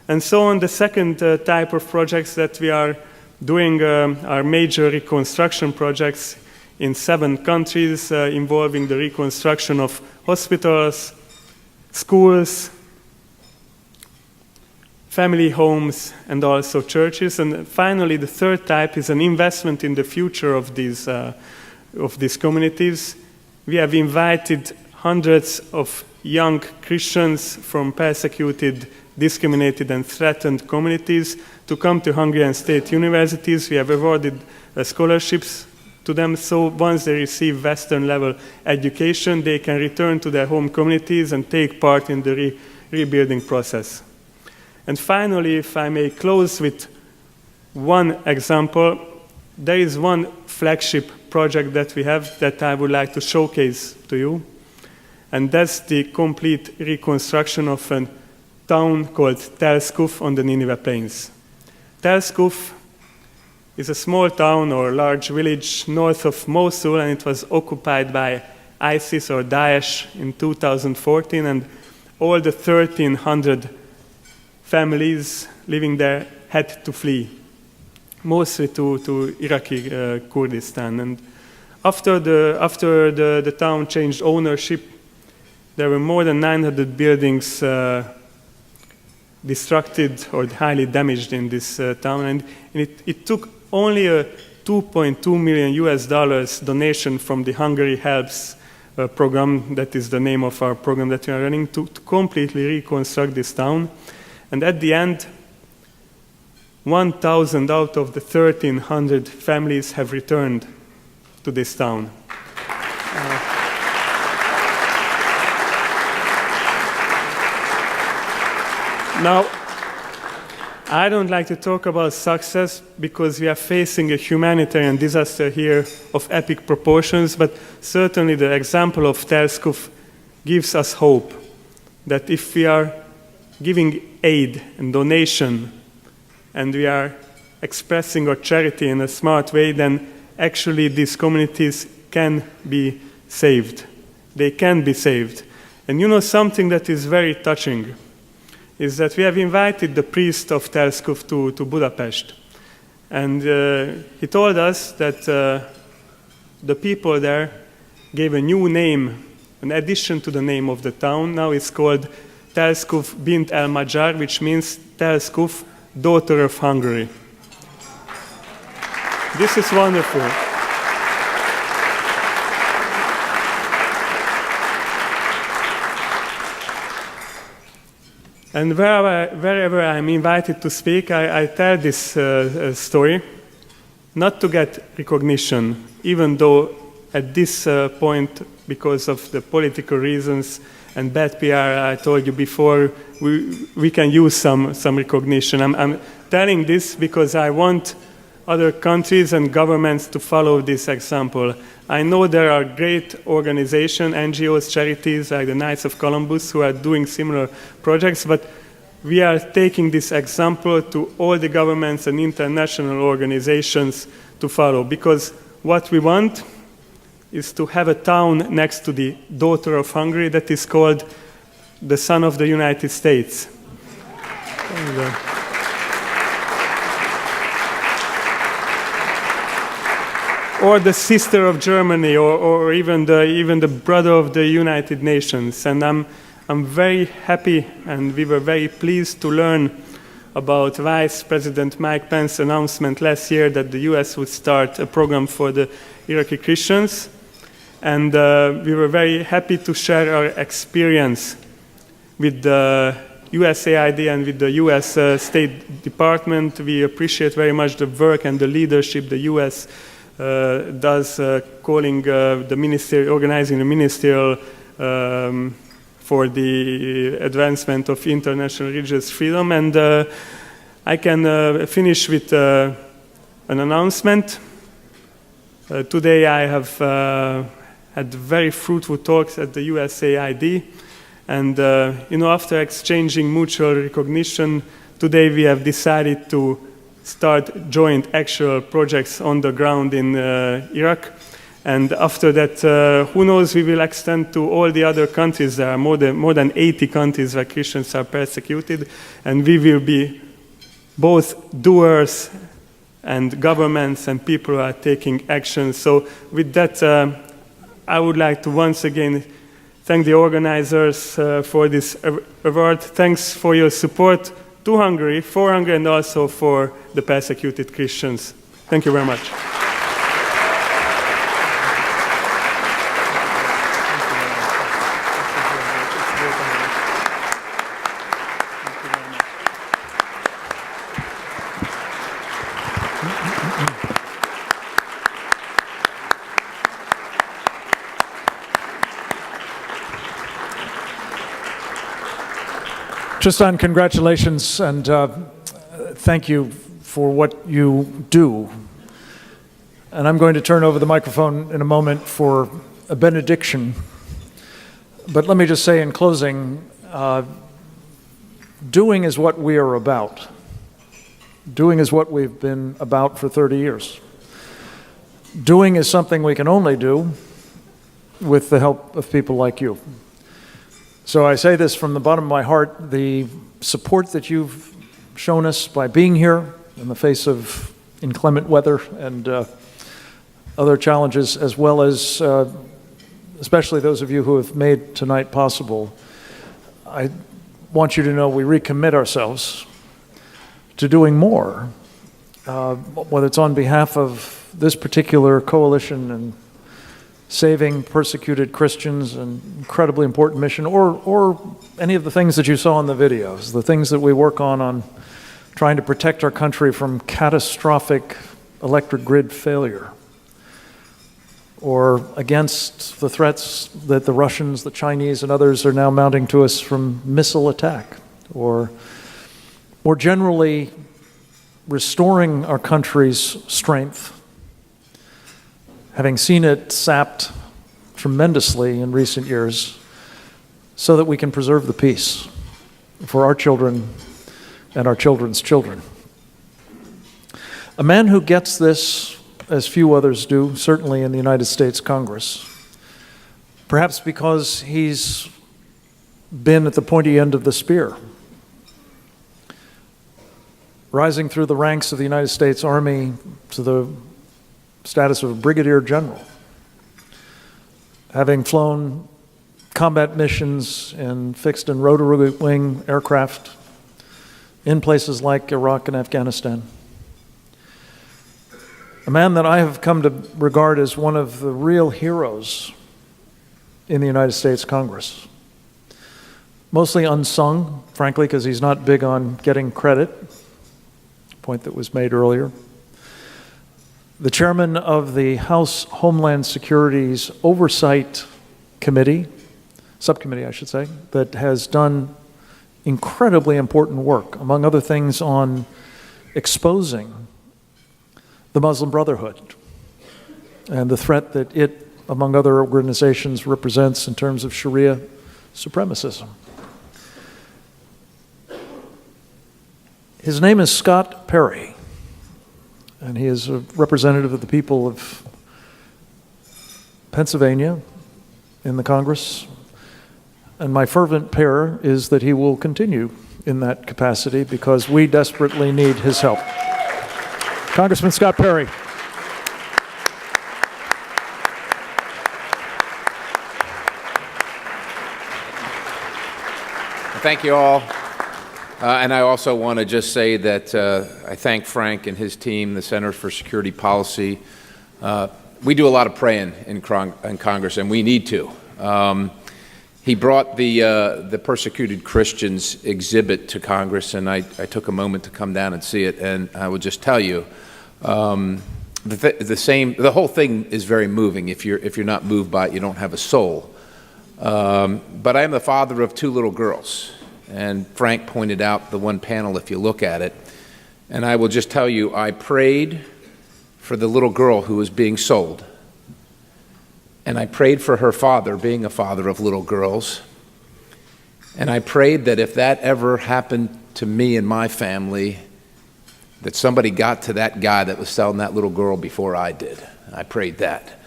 And so on, the second type of projects that we are doing are major reconstruction projects in 7 countries involving the reconstruction of hospitals, schools, family homes, and also churches. And finally, the third type is an investment in the future of these communities. We have invited hundreds of young Christians from persecuted, discriminated, and threatened communities to come to Hungarian state universities. We have awarded scholarships to them, so once they receive Western level education, they can return to their home communities and take part in the rebuilding process. And finally, if I may close with one example, there is one flagship project that we have that I would like to showcase to you, and that's the complete reconstruction of a town called Tel Skuf on the Nineveh Plains. Tel Skuf is a small town or large village north of Mosul, and it was occupied by ISIS or Daesh in 2014, and all the 1,300 families living there had to flee, mostly to Iraqi Kurdistan. And after the town changed ownership, there were more than 900 buildings destructed or highly damaged in this town, and it took only a $2.2 million donation from the Hungary Helps program, that is the name of our program that we are running, to completely reconstruct this town. And at the end, 1,000 out of the 1,300 families have returned to this town. Now, I don't like to talk about success because we are facing a humanitarian disaster here of epic proportions, but certainly the example of Tel Skuf gives us hope that if we are giving aid and donation and we are expressing our charity in a smart way, then actually these communities can be saved. They can be saved. And you know something that is very touching is that we have invited the priest of Tel Skuf to Budapest. And he told us that the people there gave a new name, an addition to the name of the town. Now it's called Tel Skuf Bint El Magyar, which means Tel Skuf, daughter of Hungary. This is wonderful. And wherever I'm invited to speak, I tell this story, not to get recognition, even though at this point, because of the political reasons and bad PR I told you before, we can use some recognition. I'm telling this because I want other countries and governments to follow this example. I know there are great organizations, NGOs, charities like the Knights of Columbus who are doing similar projects, but we are taking this example to all the governments and international organizations to follow, because what we want is to have a town next to the daughter of Hungary that is called the son of the United States. Or the sister of Germany, or even the brother of the United Nations. And I'm very happy, and we were very pleased to learn about Vice President Mike Pence's announcement last year that the US would start a program for the Iraqi Christians. And we were very happy to share our experience with the USAID and with the US State Department. We appreciate very much the work and the leadership the US does calling the ministry, organizing the ministerial for the advancement of international religious freedom. And I can finish with an announcement. Today I have had very fruitful talks at the USAID, and after exchanging mutual recognition, today we have decided to start joint actual projects on the ground in Iraq. And after that, who knows, we will extend to all the other countries. There are more than 80 countries where Christians are persecuted, and we will be both doers and governments and people who are taking action. So with that, I would like to once again thank the organizers for this award. Thanks for your support to Hungary, for Hungary, and also for the persecuted Christians. Thank you very much. Tristan, congratulations, and thank you for what you do. And I'm going to turn over the microphone in a moment for a benediction. But let me just say in closing, doing is what we are about. Doing is what we've been about for 30 years. Doing is something we can only do with the help of people like you. So I say this from the bottom of my heart, the support that you've shown us by being here in the face of inclement weather and other challenges, as well as especially those of you who have made tonight possible. I want you to know we recommit ourselves to doing more, whether it's on behalf of this particular coalition and saving persecuted Christians, an incredibly important mission, or any of the things that you saw in the videos, the things that we work on trying to protect our country from catastrophic electric grid failure, or against the threats that the Russians, the Chinese, and others are now mounting to us from missile attack, or more generally restoring our country's strength, having seen it sapped tremendously in recent years, so that we can preserve the peace for our children and our children's children. A man who gets this, as few others do, certainly in the United States Congress, perhaps because he's been at the pointy end of the spear, rising through the ranks of the United States Army to the status of a brigadier general, having flown combat missions in fixed and rotary wing aircraft in places like Iraq and Afghanistan. A man that I have come to regard as one of the real heroes in the United States Congress. Mostly unsung, frankly, because he's not big on getting credit, point that was made earlier. The chairman of the House Homeland Security's Oversight Committee, subcommittee I should say, that has done incredibly important work, among other things, on exposing the Muslim Brotherhood and the threat that it, among other organizations, represents in terms of Sharia supremacism. His name is Scott Perry, and he is a representative of the people of Pennsylvania in the Congress. And my fervent prayer is that he will continue in that capacity, because we desperately need his help. Congressman Scott Perry. Thank you all. And I also want to just say that I thank Frank and his team, the Center for Security Policy. We do a lot of praying in Congress, and we need to. He brought the persecuted Christians exhibit to Congress, and I took a moment to come down and see it. And I will just tell you, the whole thing is very moving. If you're not moved by it, you don't have a soul. But I am the father of 2 little girls, and Frank pointed out the one panel if you look at it. And I will just tell you, I prayed for the little girl who was being sold. And I prayed for her father, being a father of little girls. And I prayed that if that ever happened to me and my family, that somebody got to that guy that was selling that little girl before I did. I prayed that.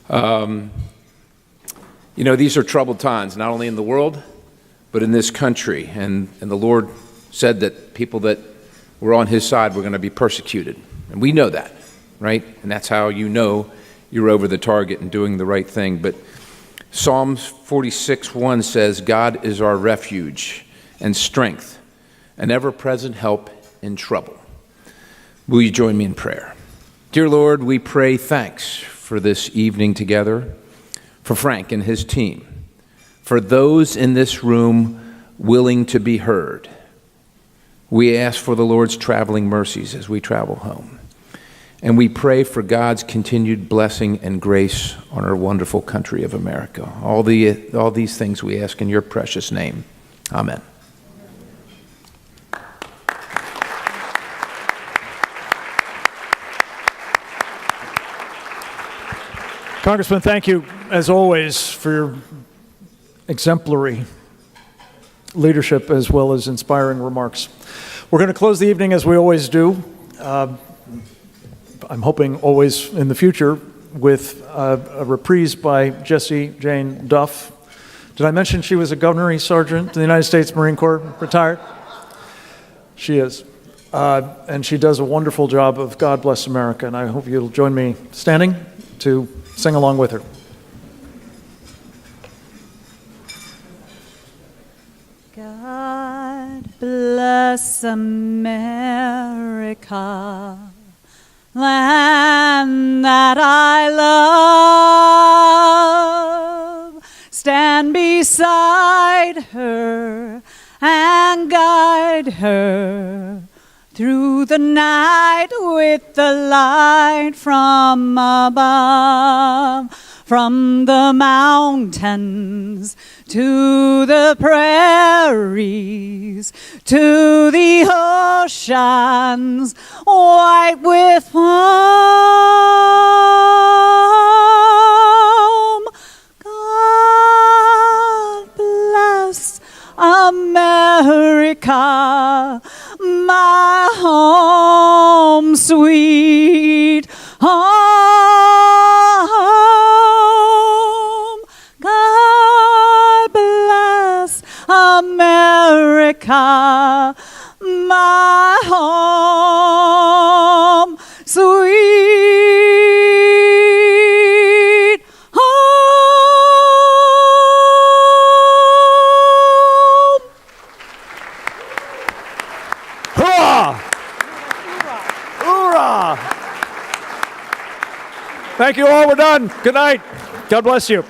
You know, these are troubled times, not only in the world, but in this country. And the Lord said that people that were on his side were going to be persecuted. And we know that, right? And that's how you know you're over the target and doing the right thing. But Psalms 46:1 says, God is our refuge and strength, an ever-present help in trouble. Will you join me in prayer? Dear Lord, we pray thanks for this evening together, for Frank and his team, for those in this room willing to be heard. We ask for the Lord's traveling mercies as we travel home. And we pray for God's continued blessing and grace on our wonderful country of America. All these things we ask in your precious name. Amen. Congressman, thank you, as always, for your exemplary leadership as well as inspiring remarks. We're going to close the evening as we always do. I'm hoping always in the future with a reprise by Jessie Jane Duff. Did I mention she was a gunnery sergeant in the United States Marine Corps, retired? She is. And she does a wonderful job of God Bless America, and I hope you'll join me standing to sing along with her. God bless America, land that I love. Stand beside her and guide her through the night with the light from above. From the mountains to the prairies, to the oceans white with foam. God bless America, my home, sweet home. God bless America, my home, sweet home. Hurrah! Hoorah! Thank you all. We're done. Good night. God bless you.